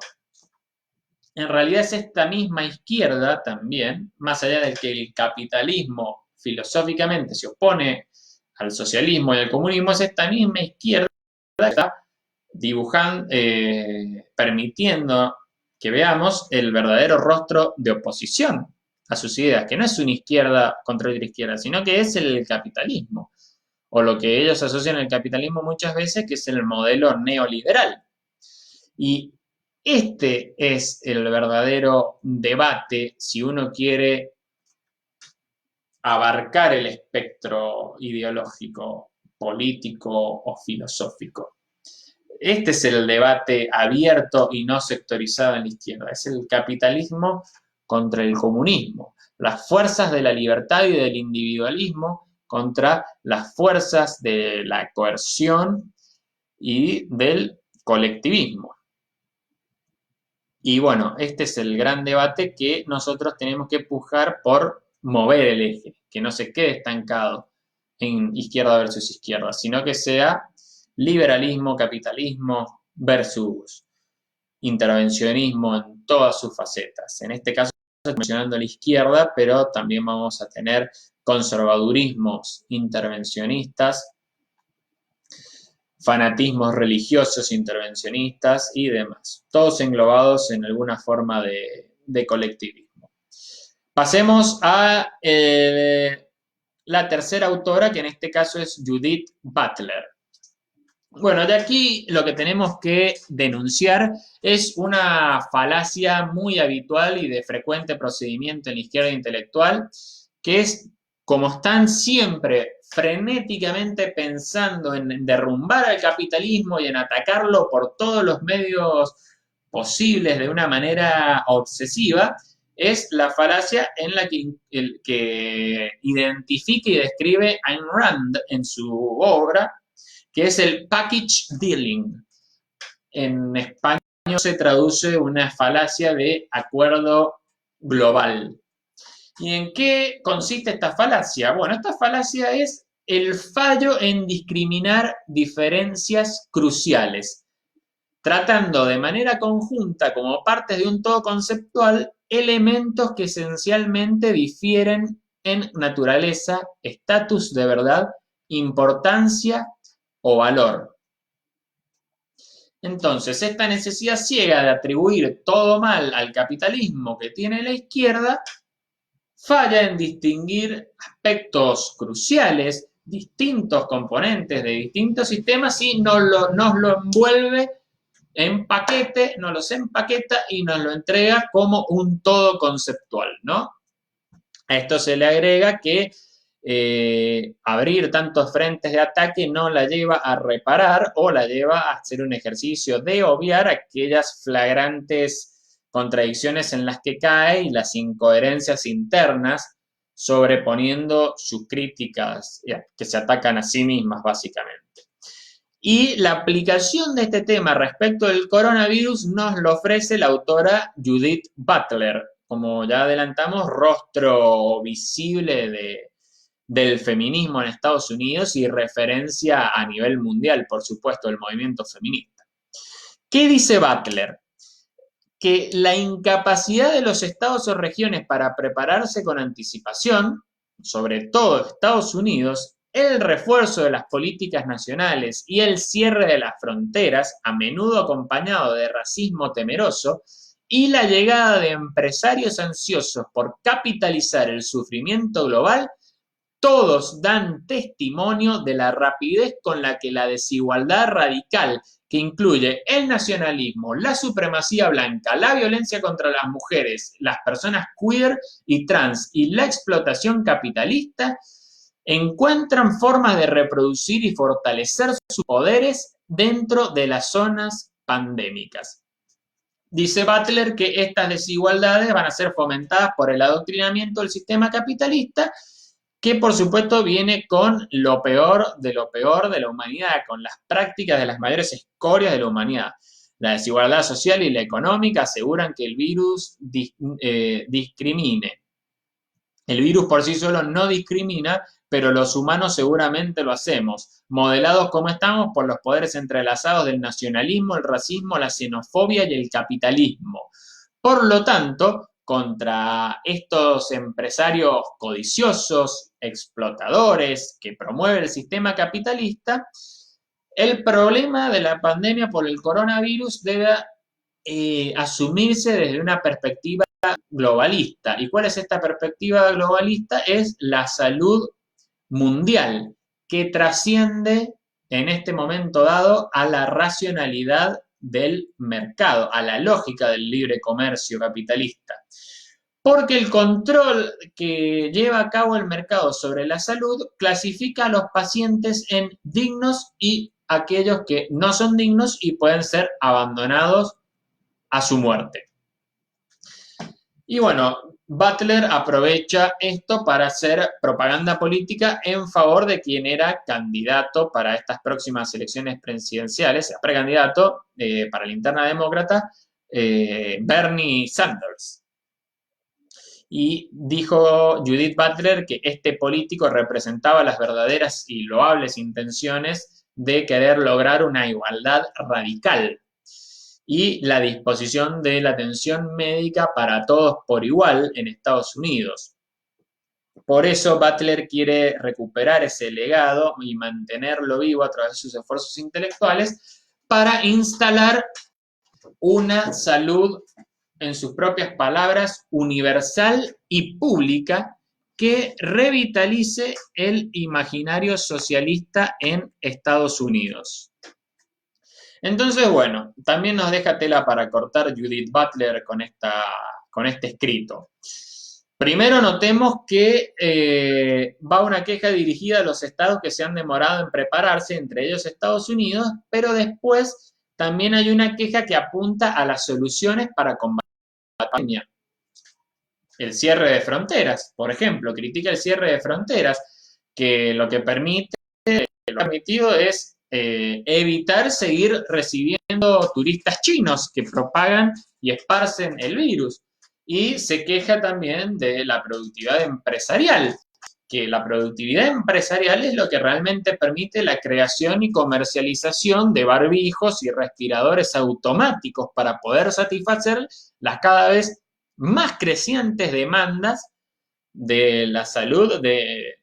en realidad es esta misma izquierda también, más allá de que el capitalismo filosóficamente se opone al socialismo y al comunismo, es esta misma izquierda que está dibujando, permitiendo que veamos el verdadero rostro de oposición a sus ideas, que no es una izquierda contra otra izquierda, sino que es el capitalismo, o lo que ellos asocian al capitalismo muchas veces, que es el modelo neoliberal. Y este es el verdadero debate si uno quiere abarcar el espectro ideológico, político o filosófico. Este es el debate abierto y no sectorizado en la izquierda. Es el capitalismo contra el comunismo. Las fuerzas de la libertad y del individualismo contra las fuerzas de la coerción y del colectivismo. Y bueno, este es el gran debate que nosotros tenemos que pujar por mover el eje, que no se quede estancado en izquierda versus izquierda, sino que sea liberalismo, capitalismo versus intervencionismo en todas sus facetas. En este caso, estoy mencionando la izquierda, pero también vamos a tener conservadurismos intervencionistas, fanatismos religiosos intervencionistas y demás, todos englobados en alguna forma de colectivismo. Pasemos a la tercera autora, que en este caso es Judith Butler. Bueno, de aquí lo que tenemos que denunciar es una falacia muy habitual y de frecuente procedimiento en la izquierda intelectual, que es como están siempre frenéticamente pensando en derrumbar al capitalismo y en atacarlo por todos los medios posibles de una manera obsesiva, es la falacia en la que identifica y describe Ayn Rand en su obra, que es el package dealing. En español se traduce una falacia de acuerdo global. ¿Y en qué consiste esta falacia? Bueno, esta falacia es el fallo en discriminar diferencias cruciales, tratando de manera conjunta como partes de un todo conceptual elementos que esencialmente difieren en naturaleza, estatus de verdad, importancia o valor. Entonces, esta necesidad ciega de atribuir todo mal al capitalismo que tiene la izquierda falla en distinguir aspectos cruciales, distintos componentes de distintos sistemas y nos lo envuelve en paquete, nos los empaqueta y nos lo entrega como un todo conceptual, ¿no? A esto se le agrega que abrir tantos frentes de ataque no la lleva a reparar o la lleva a hacer un ejercicio de obviar aquellas flagrantes contradicciones en las que cae y las incoherencias internas, sobreponiendo sus críticas que se atacan a sí mismas básicamente. Y la aplicación de este tema respecto del coronavirus nos lo ofrece la autora Judith Butler, como ya adelantamos, rostro visible del feminismo en Estados Unidos y referencia a nivel mundial, por supuesto, del movimiento feminista. ¿Qué dice Butler? Que la incapacidad de los estados o regiones para prepararse con anticipación, sobre todo Estados Unidos, el refuerzo de las políticas nacionales y el cierre de las fronteras, a menudo acompañado de racismo temeroso, y la llegada de empresarios ansiosos por capitalizar el sufrimiento global, todos dan testimonio de la rapidez con la que la desigualdad radical, que incluye el nacionalismo, la supremacía blanca, la violencia contra las mujeres, las personas queer y trans y la explotación capitalista, encuentran formas de reproducir y fortalecer sus poderes dentro de las zonas pandémicas. Dice Butler que estas desigualdades van a ser fomentadas por el adoctrinamiento del sistema capitalista, que por supuesto viene con lo peor de la humanidad, con las prácticas de las mayores escorias de la humanidad. La desigualdad social y la económica aseguran que el virus discrimine. El virus por sí solo no discrimina, pero los humanos seguramente lo hacemos, modelados como estamos por los poderes entrelazados del nacionalismo, el racismo, la xenofobia y el capitalismo. Por lo tanto, contra estos empresarios codiciosos, explotadores, que promueven el sistema capitalista, el problema de la pandemia por el coronavirus debe asumirse desde una perspectiva globalista. ¿Y cuál es esta perspectiva globalista? Es la salud mundial, que trasciende en este momento dado a la racionalidad del mercado, a la lógica del libre comercio capitalista. Porque el control que lleva a cabo el mercado sobre la salud clasifica a los pacientes en dignos y aquellos que no son dignos y pueden ser abandonados a su muerte. Y bueno, Butler aprovecha esto para hacer propaganda política en favor de quien era candidato para estas próximas elecciones presidenciales, precandidato para la interna demócrata, Bernie Sanders. Y dijo Judith Butler que este político representaba las verdaderas y loables intenciones de querer lograr una igualdad radical y la disposición de la atención médica para todos por igual en Estados Unidos. Por eso Butler quiere recuperar ese legado y mantenerlo vivo a través de sus esfuerzos intelectuales para instalar una salud, en sus propias palabras, universal y pública que revitalice el imaginario socialista en Estados Unidos. Entonces, bueno, también nos deja tela para cortar Judith Butler con este escrito. Primero notemos que va una queja dirigida a los estados que se han demorado en prepararse, entre ellos Estados Unidos, pero después también hay una queja que apunta a las soluciones para combatir la pandemia. El cierre de fronteras, por ejemplo, critica el cierre de fronteras, que lo que permitido es evitar seguir recibiendo turistas chinos que propagan y esparcen el virus. Y se queja también de la productividad empresarial, que la productividad empresarial es lo que realmente permite la creación y comercialización de barbijos y respiradores automáticos para poder satisfacer las cada vez más crecientes demandas de la salud de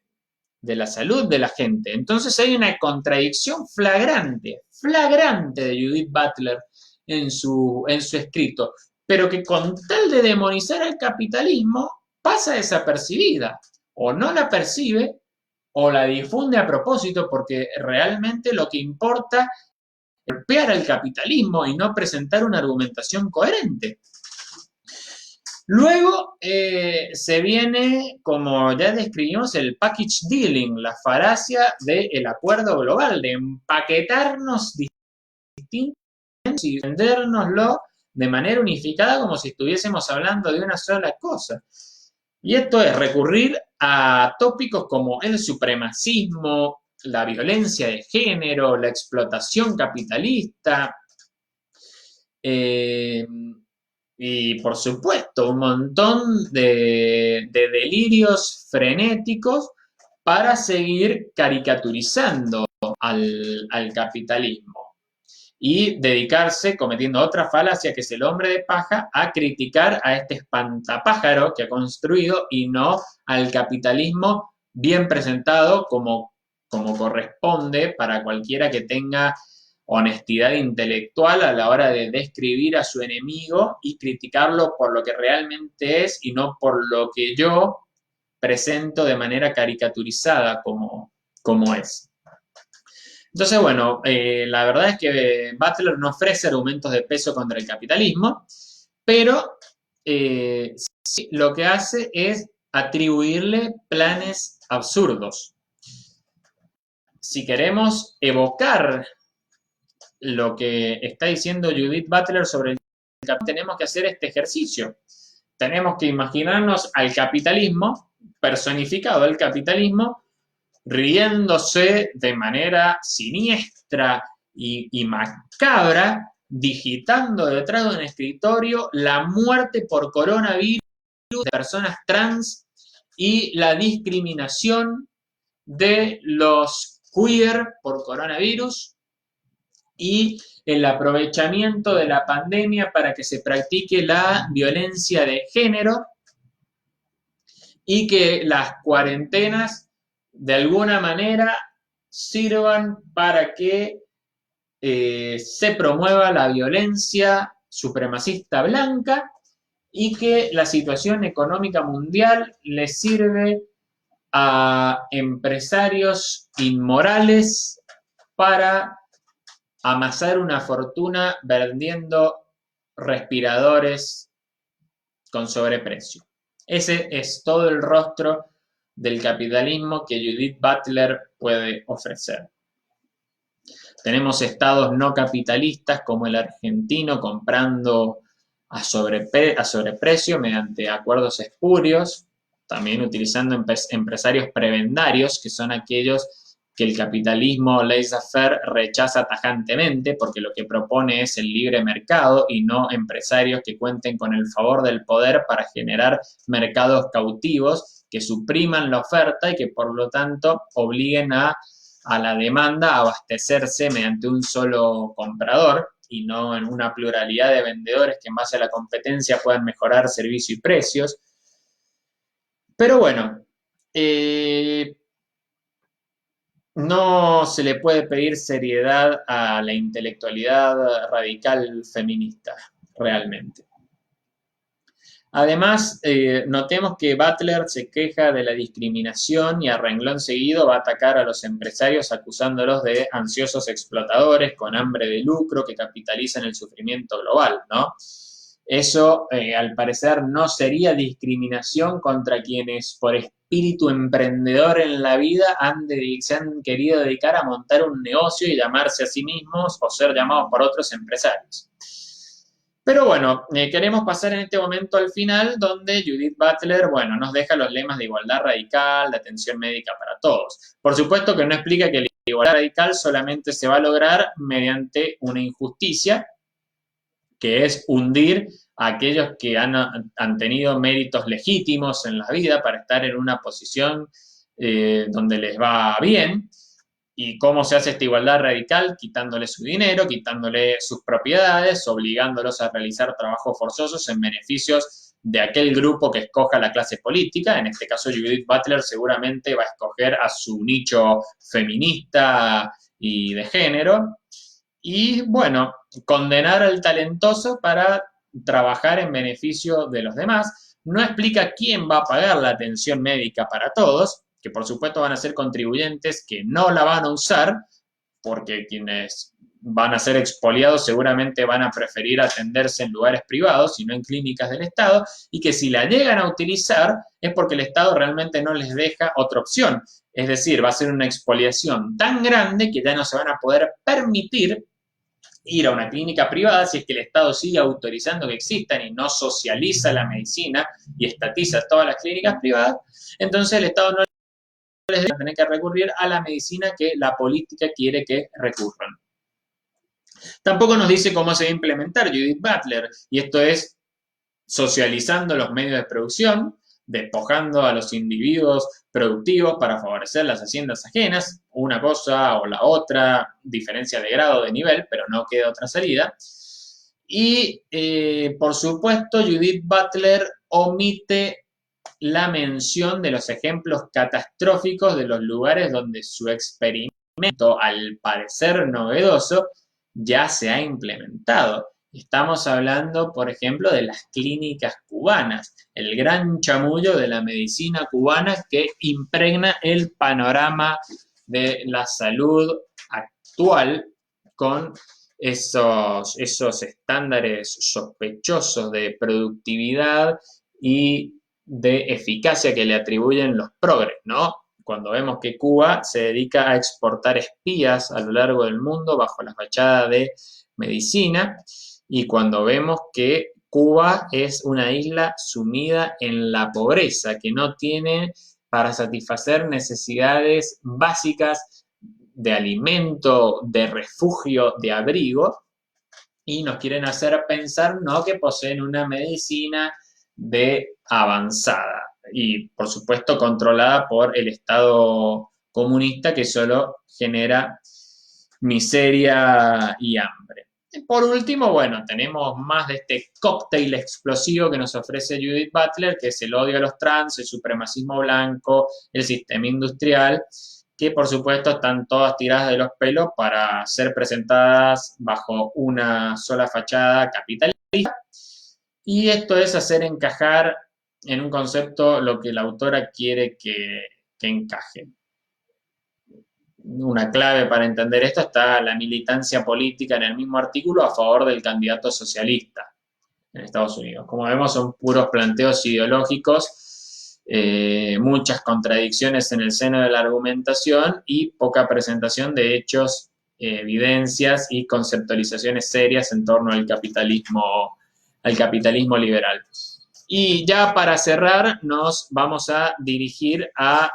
la gente. Entonces hay una contradicción flagrante de Judith Butler en su escrito, pero que con tal de demonizar al capitalismo pasa desapercibida, o no la percibe, o la difunde a propósito, porque realmente lo que importa es golpear al capitalismo y no presentar una argumentación coherente. Luego se viene, como ya describimos, el package dealing, la falacia del acuerdo global, de empaquetarnos distintos y vendérnoslo de manera unificada como si estuviésemos hablando de una sola cosa. Y esto es recurrir a tópicos como el supremacismo, la violencia de género, la explotación capitalista, y por supuesto un montón de delirios frenéticos para seguir caricaturizando al capitalismo y dedicarse, cometiendo otra falacia que es el hombre de paja, a criticar a este espantapájaro que ha construido y no al capitalismo bien presentado como corresponde para cualquiera que tenga honestidad intelectual a la hora de describir a su enemigo y criticarlo por lo que realmente es y no por lo que yo presento de manera caricaturizada como es. Entonces, bueno, la verdad es que Butler no ofrece argumentos de peso contra el capitalismo, pero sí, lo que hace es atribuirle planes absurdos. Si queremos evocar lo que está diciendo Judith Butler sobre el capitalismo, tenemos que hacer este ejercicio. Tenemos que imaginarnos al capitalismo, personificado el capitalismo, riéndose de manera siniestra y macabra, digitando detrás de un escritorio la muerte por coronavirus de personas trans y la discriminación de los queer por coronavirus y el aprovechamiento de la pandemia para que se practique la violencia de género y que las cuarentenas de alguna manera sirvan para que se promueva la violencia supremacista blanca y que la situación económica mundial le sirve a empresarios inmorales para amasar una fortuna vendiendo respiradores con sobreprecio. Ese es todo el rostro del capitalismo que Judith Butler puede ofrecer. Tenemos estados no capitalistas como el argentino comprando a sobreprecio mediante acuerdos espurios, también utilizando empresarios prebendarios, que son aquellos que el capitalismo laissez-faire rechaza tajantemente porque lo que propone es el libre mercado y no empresarios que cuenten con el favor del poder para generar mercados cautivos que supriman la oferta y que por lo tanto obliguen a la demanda a abastecerse mediante un solo comprador y no en una pluralidad de vendedores que en base a la competencia puedan mejorar servicio y precios. Pero bueno, no se le puede pedir seriedad a la intelectualidad radical feminista, realmente. Además, notemos que Butler se queja de la discriminación y a renglón seguido va a atacar a los empresarios acusándolos de ansiosos explotadores con hambre de lucro que capitalizan el sufrimiento global, ¿no? Eso, al parecer, no sería discriminación contra quienes por espíritu emprendedor en la vida se han querido dedicar a montar un negocio y llamarse a sí mismos o ser llamados por otros empresarios. Pero bueno, queremos pasar en este momento al final, donde Judith Butler, bueno, nos deja los lemas de igualdad radical, de atención médica para todos. Por supuesto que no explica que la igualdad radical solamente se va a lograr mediante una injusticia, que es hundir a aquellos que han tenido méritos legítimos en la vida para estar en una posición donde les va bien. ¿Y cómo se hace esta igualdad radical? Quitándole su dinero, quitándole sus propiedades, obligándolos a realizar trabajos forzosos en beneficios de aquel grupo que escoja la clase política. En este caso, Judith Butler seguramente va a escoger a su nicho feminista y de género. Y bueno, condenar al talentoso para trabajar en beneficio de los demás. No explica quién va a pagar la atención médica para todos, que por supuesto van a ser contribuyentes que no la van a usar, porque quienes van a ser expoliados seguramente van a preferir atenderse en lugares privados y no en clínicas del Estado, y que si la llegan a utilizar es porque el Estado realmente no les deja otra opción. Es decir, va a ser una expoliación tan grande que ya no se van a poder permitir ir a una clínica privada si es que el Estado sigue autorizando que existan y no socializa la medicina y estatiza todas las clínicas privadas. Entonces el Estado no les deja tener que recurrir a la medicina que la política quiere que recurran. Tampoco nos dice cómo se va a implementar Judith Butler, y esto es socializando los medios de producción, despojando a los individuos productivos para favorecer las haciendas ajenas, una cosa o la otra, diferencia de grado, de nivel, pero no queda otra salida. Y, por supuesto, Judith Butler omite la mención de los ejemplos catastróficos de los lugares donde su experimento, al parecer novedoso, ya se ha implementado. Estamos hablando, por ejemplo, de las clínicas cubanas, el gran chamullo de la medicina cubana que impregna el panorama de la salud actual con esos estándares sospechosos de productividad y de eficacia que le atribuyen los progres, ¿no? Cuando vemos que Cuba se dedica a exportar espías a lo largo del mundo bajo la fachada de medicina, y cuando vemos que Cuba es una isla sumida en la pobreza, que no tiene para satisfacer necesidades básicas de alimento, de refugio, de abrigo, y nos quieren hacer pensar, ¿no?, que poseen una medicina de avanzada y, por supuesto, controlada por el Estado comunista que solo genera miseria y hambre. Por último, bueno, tenemos más de este cóctel explosivo que nos ofrece Judith Butler, que es el odio a los trans, el supremacismo blanco, el sistema industrial, que por supuesto están todas tiradas de los pelos para ser presentadas bajo una sola fachada capitalista. Y esto es hacer encajar en un concepto lo que la autora quiere que encaje. Una clave para entender esto está la militancia política en el mismo artículo a favor del candidato socialista en Estados Unidos. Como vemos, son puros planteos ideológicos, muchas contradicciones en el seno de la argumentación y poca presentación de hechos, evidencias y conceptualizaciones serias en torno al capitalismo liberal. Y ya para cerrar, nos vamos a dirigir a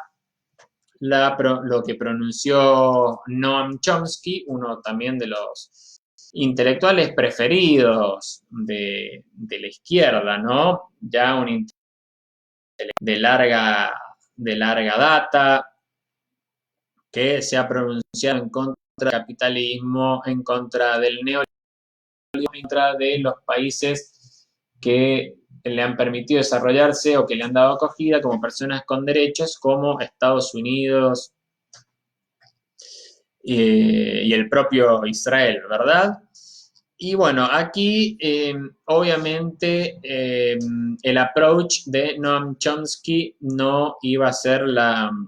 lo que pronunció Noam Chomsky, uno también de los intelectuales preferidos de la izquierda, ¿no? Ya un intelectual de larga data, que se ha pronunciado en contra del capitalismo, en contra del neoliberalismo, en contra de los países que le han permitido desarrollarse o que le han dado acogida como personas con derechos, como Estados Unidos y el propio Israel, ¿verdad? Y bueno, aquí obviamente el approach de Noam Chomsky no iba a ser la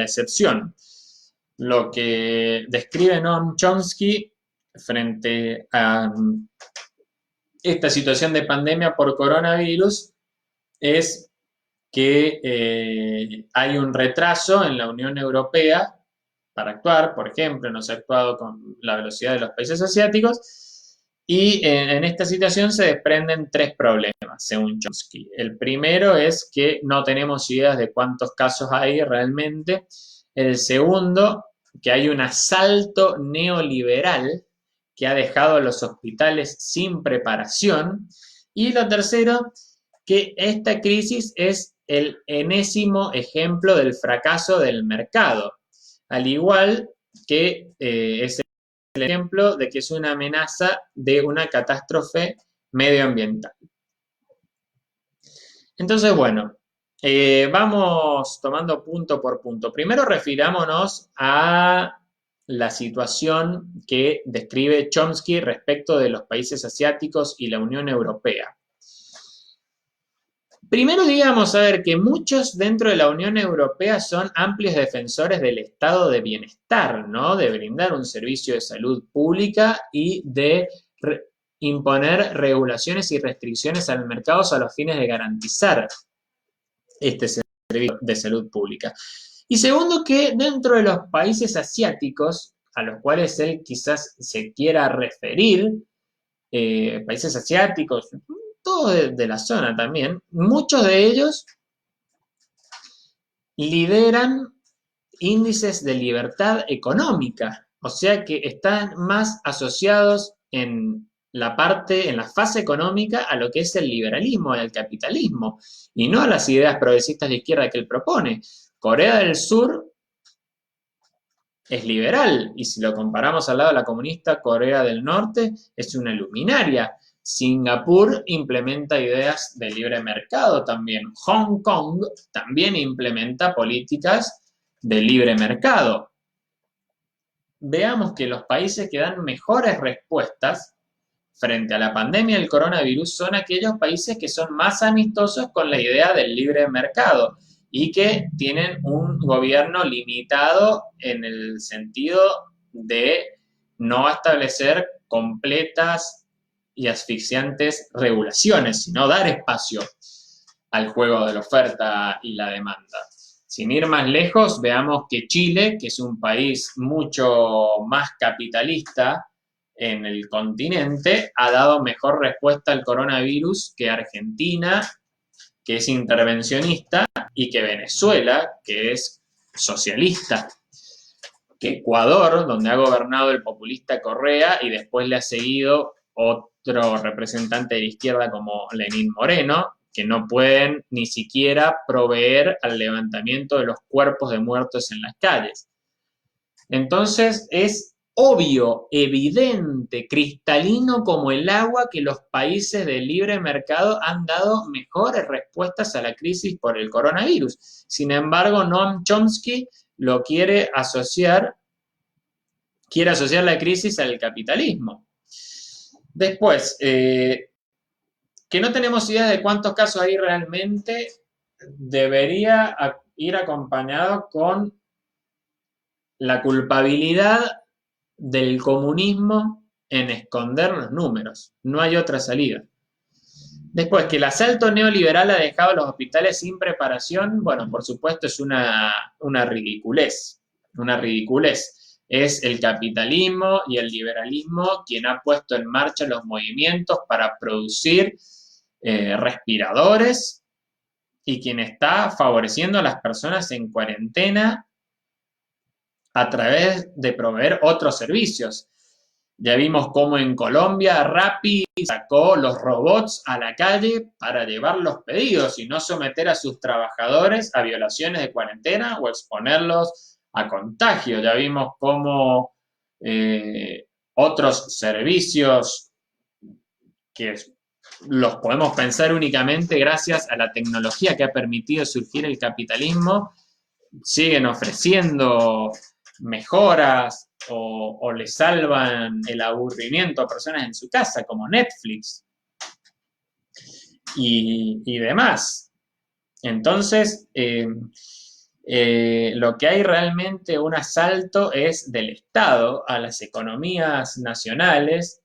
excepción. Lo que describe Noam Chomsky frente a esta situación de pandemia por coronavirus es que hay un retraso en la Unión Europea para actuar, por ejemplo, no se ha actuado con la velocidad de los países asiáticos, y en esta situación se desprenden tres problemas, según Chomsky. El primero es que no tenemos ideas de cuántos casos hay realmente. El segundo, que hay un asalto neoliberal que ha dejado a los hospitales sin preparación. Y lo tercero, que esta crisis es el enésimo ejemplo del fracaso del mercado, al igual que es el ejemplo de que es una amenaza de una catástrofe medioambiental. Entonces, bueno, vamos tomando punto por punto. Primero refirámonos a la situación que describe Chomsky respecto de los países asiáticos y la Unión Europea. Primero digamos, a ver, que muchos dentro de la Unión Europea son amplios defensores del estado de bienestar, ¿no? De brindar un servicio de salud pública y de imponer regulaciones y restricciones al mercado a los fines de garantizar este servicio de salud pública. Y segundo, que dentro de los países asiáticos, a los cuales él quizás se quiera referir, países asiáticos, todos de la zona también, muchos de ellos lideran índices de libertad económica, o sea que están más asociados en la fase económica a lo que es el liberalismo, al capitalismo, y no a las ideas progresistas de izquierda que él propone. Corea del Sur es liberal, y si lo comparamos al lado de la comunista Corea del Norte, es una luminaria. Singapur implementa ideas de libre mercado también. Hong Kong también implementa políticas de libre mercado. Veamos que los países que dan mejores respuestas frente a la pandemia del coronavirus son aquellos países que son más amistosos con la idea del libre mercado y que tienen un gobierno limitado en el sentido de no establecer completas y asfixiantes regulaciones, sino dar espacio al juego de la oferta y la demanda. Sin ir más lejos, veamos que Chile, que es un país mucho más capitalista en el continente, ha dado mejor respuesta al coronavirus que Argentina, que es intervencionista, y que Venezuela, que es socialista, que Ecuador, donde ha gobernado el populista Correa y después le ha seguido otro representante de la izquierda como Lenín Moreno, que no pueden ni siquiera proveer al levantamiento de los cuerpos de muertos en las calles. Entonces es obvio, evidente, cristalino como el agua que los países de libre mercado han dado mejores respuestas a la crisis por el coronavirus. Sin embargo, Noam Chomsky lo quiere asociar la crisis al capitalismo. Después, que no tenemos idea de cuántos casos hay realmente, debería ir acompañado con la culpabilidad del comunismo en esconder los números. No hay otra salida. Después, que el asalto neoliberal ha dejado a los hospitales sin preparación, bueno, por supuesto es una ridiculez. Una ridiculez. Es el capitalismo y el liberalismo quien ha puesto en marcha los movimientos para producir respiradores y quien está favoreciendo a las personas en cuarentena a través de proveer otros servicios. Ya vimos cómo en Colombia Rappi sacó los robots a la calle para llevar los pedidos y no someter a sus trabajadores a violaciones de cuarentena o exponerlos a contagio. Ya vimos cómo otros servicios que los podemos pensar únicamente gracias a la tecnología que ha permitido surgir el capitalismo, siguen ofreciendo mejoras o le salvan el aburrimiento a personas en su casa, como Netflix y demás. Entonces, lo que hay realmente un asalto es del Estado a las economías nacionales,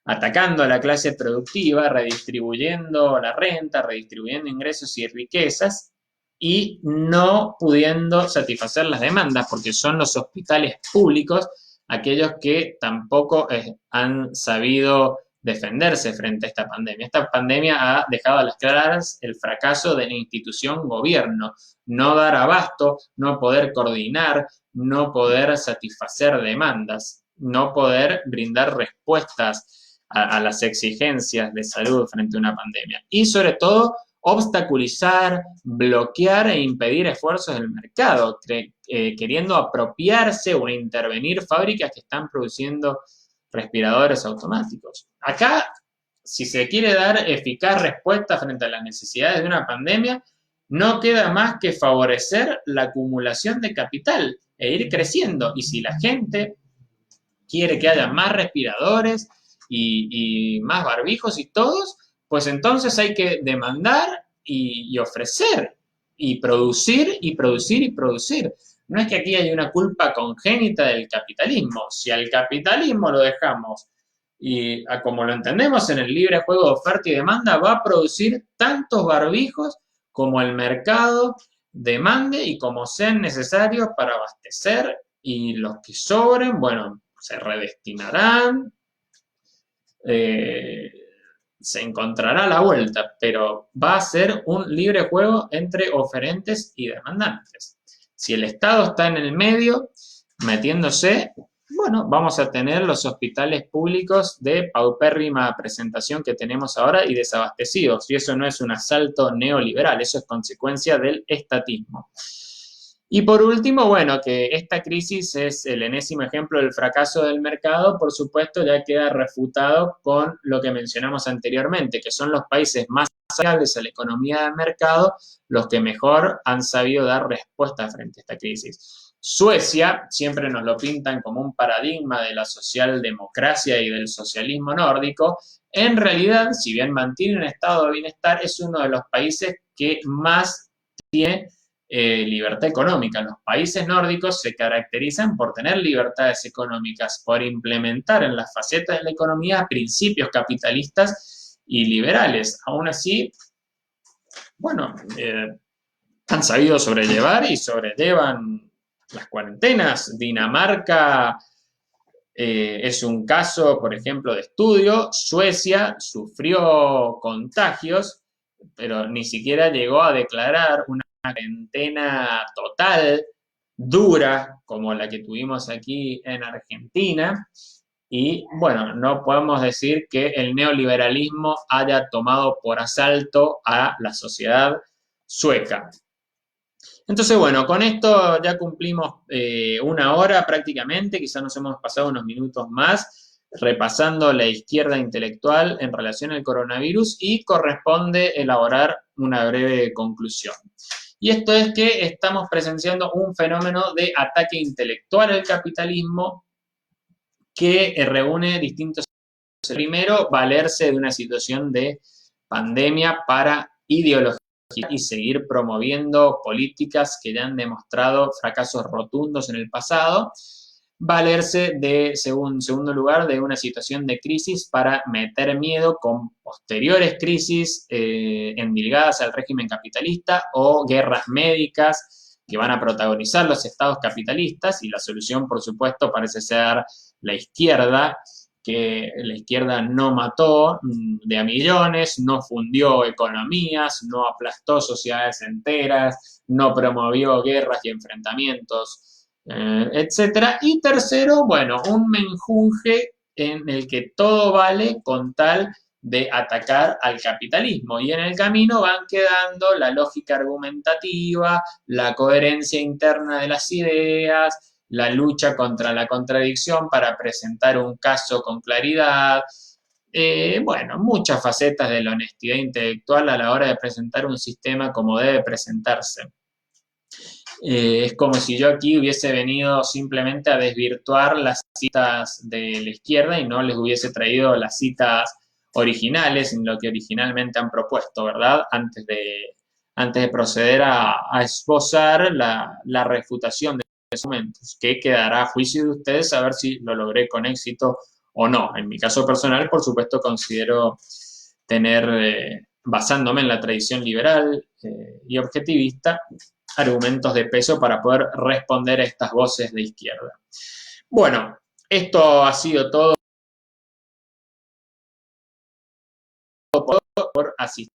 atacando a la clase productiva, redistribuyendo la renta, redistribuyendo ingresos y riquezas, y no pudiendo satisfacer las demandas, porque son los hospitales públicos aquellos que tampoco han sabido defenderse frente a esta pandemia. Esta pandemia ha dejado a las claras el fracaso de la institución gobierno, no dar abasto, no poder coordinar, no poder satisfacer demandas, no poder brindar respuestas a las exigencias de salud frente a una pandemia. Y sobre todo, obstaculizar, bloquear e impedir esfuerzos del mercado, queriendo apropiarse o intervenir fábricas que están produciendo respiradores automáticos. Acá, si se quiere dar eficaz respuesta frente a las necesidades de una pandemia, no queda más que favorecer la acumulación de capital e ir creciendo. Y si la gente quiere que haya más respiradores y más barbijos y todos, pues entonces hay que demandar y ofrecer y producir y producir y producir. No es que aquí haya una culpa congénita del capitalismo. Si al capitalismo lo dejamos y como lo entendemos en el libre juego de oferta y demanda, va a producir tantos barbijos como el mercado demande y como sean necesarios para abastecer, y los que sobren, bueno, se redestinarán, se encontrará la vuelta, pero va a ser un libre juego entre oferentes y demandantes. Si el Estado está en el medio, metiéndose, bueno, vamos a tener los hospitales públicos de paupérrima presentación que tenemos ahora y desabastecidos. Y eso no es un asalto neoliberal, eso es consecuencia del estatismo. Y por último, bueno, que esta crisis es el enésimo ejemplo del fracaso del mercado, por supuesto, ya queda refutado con lo que mencionamos anteriormente, que son los países más amigables a la economía del mercado los que mejor han sabido dar respuesta frente a esta crisis. Suecia, siempre nos lo pintan como un paradigma de la socialdemocracia y del socialismo nórdico. En realidad, si bien mantiene un estado de bienestar, es uno de los países que más tiene libertad económica. Los países nórdicos se caracterizan por tener libertades económicas, por implementar en las facetas de la economía principios capitalistas y liberales. Aún así, bueno, han sabido sobrellevar y sobrellevan las cuarentenas. Dinamarca es un caso, por ejemplo, de estudio. Suecia sufrió contagios, pero ni siquiera llegó a declarar una cuarentena total, dura, como la que tuvimos aquí en Argentina. Y bueno, no podemos decir que el neoliberalismo haya tomado por asalto a la sociedad sueca. Entonces, bueno, con esto ya cumplimos una hora prácticamente, quizás nos hemos pasado unos minutos más repasando la izquierda intelectual en relación al coronavirus y corresponde elaborar una breve conclusión. Y esto es que estamos presenciando un fenómeno de ataque intelectual al capitalismo que reúne distintos. Primero, valerse de una situación de pandemia para ideología y seguir promoviendo políticas que ya han demostrado fracasos rotundos en el pasado. Valerse de, segundo lugar, de una situación de crisis para meter miedo con posteriores crisis endilgadas al régimen capitalista o guerras médicas que van a protagonizar los estados capitalistas, y la solución, por supuesto, parece ser la izquierda, que la izquierda no mató de a millones, no fundió economías, no aplastó sociedades enteras, no promovió guerras y enfrentamientos, etcétera. Y tercero, bueno, un menjunje en el que todo vale con tal de atacar al capitalismo, y en el camino van quedando la lógica argumentativa, la coherencia interna de las ideas, la lucha contra la contradicción para presentar un caso con claridad. Bueno, muchas facetas de la honestidad intelectual a la hora de presentar un sistema como debe presentarse. Es como si yo aquí hubiese venido simplemente a desvirtuar las citas de la izquierda y no les hubiese traído las citas originales, en lo que originalmente han propuesto, ¿verdad? Antes de proceder a esbozar la refutación de esos argumentos, que quedará a juicio de ustedes saber si lo logré con éxito o no. En mi caso personal, por supuesto, considero tener, basándome en la tradición liberal y objetivista, argumentos de peso para poder responder a estas voces de izquierda. Bueno, esto ha sido todo por asistir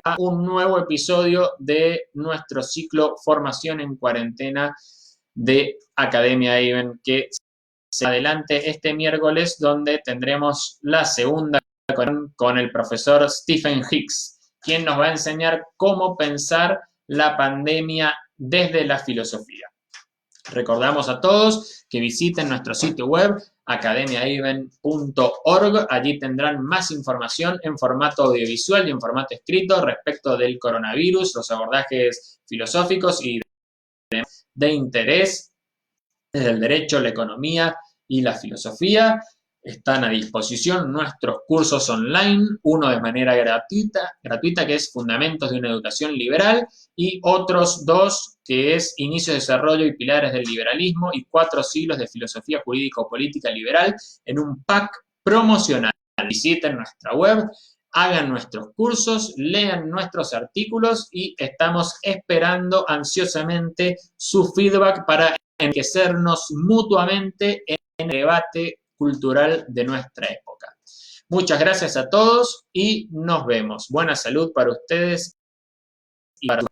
a un nuevo episodio de nuestro ciclo Formación en Cuarentena de Academia Even, que se adelante este miércoles, donde tendremos la segunda con el profesor Stephen Hicks, quien nos va a enseñar cómo pensar la pandemia desde la filosofía. Recordamos a todos que visiten nuestro sitio web academiaeven.org. Allí tendrán más información en formato audiovisual y en formato escrito respecto del coronavirus, los abordajes filosóficos y de interés desde el derecho, la economía y la filosofía. Están a disposición nuestros cursos online, uno de manera gratuita, que es Fundamentos de una Educación Liberal, y otros dos, que es Inicio, Desarrollo y Pilares del Liberalismo y 4 siglos de Filosofía Jurídico-Política Liberal, en un pack promocional. Visiten nuestra web, hagan nuestros cursos, lean nuestros artículos y estamos esperando ansiosamente su feedback para enriquecernos mutuamente en el debate cultural de nuestra época. Muchas gracias a todos y nos vemos. Buena salud para ustedes y para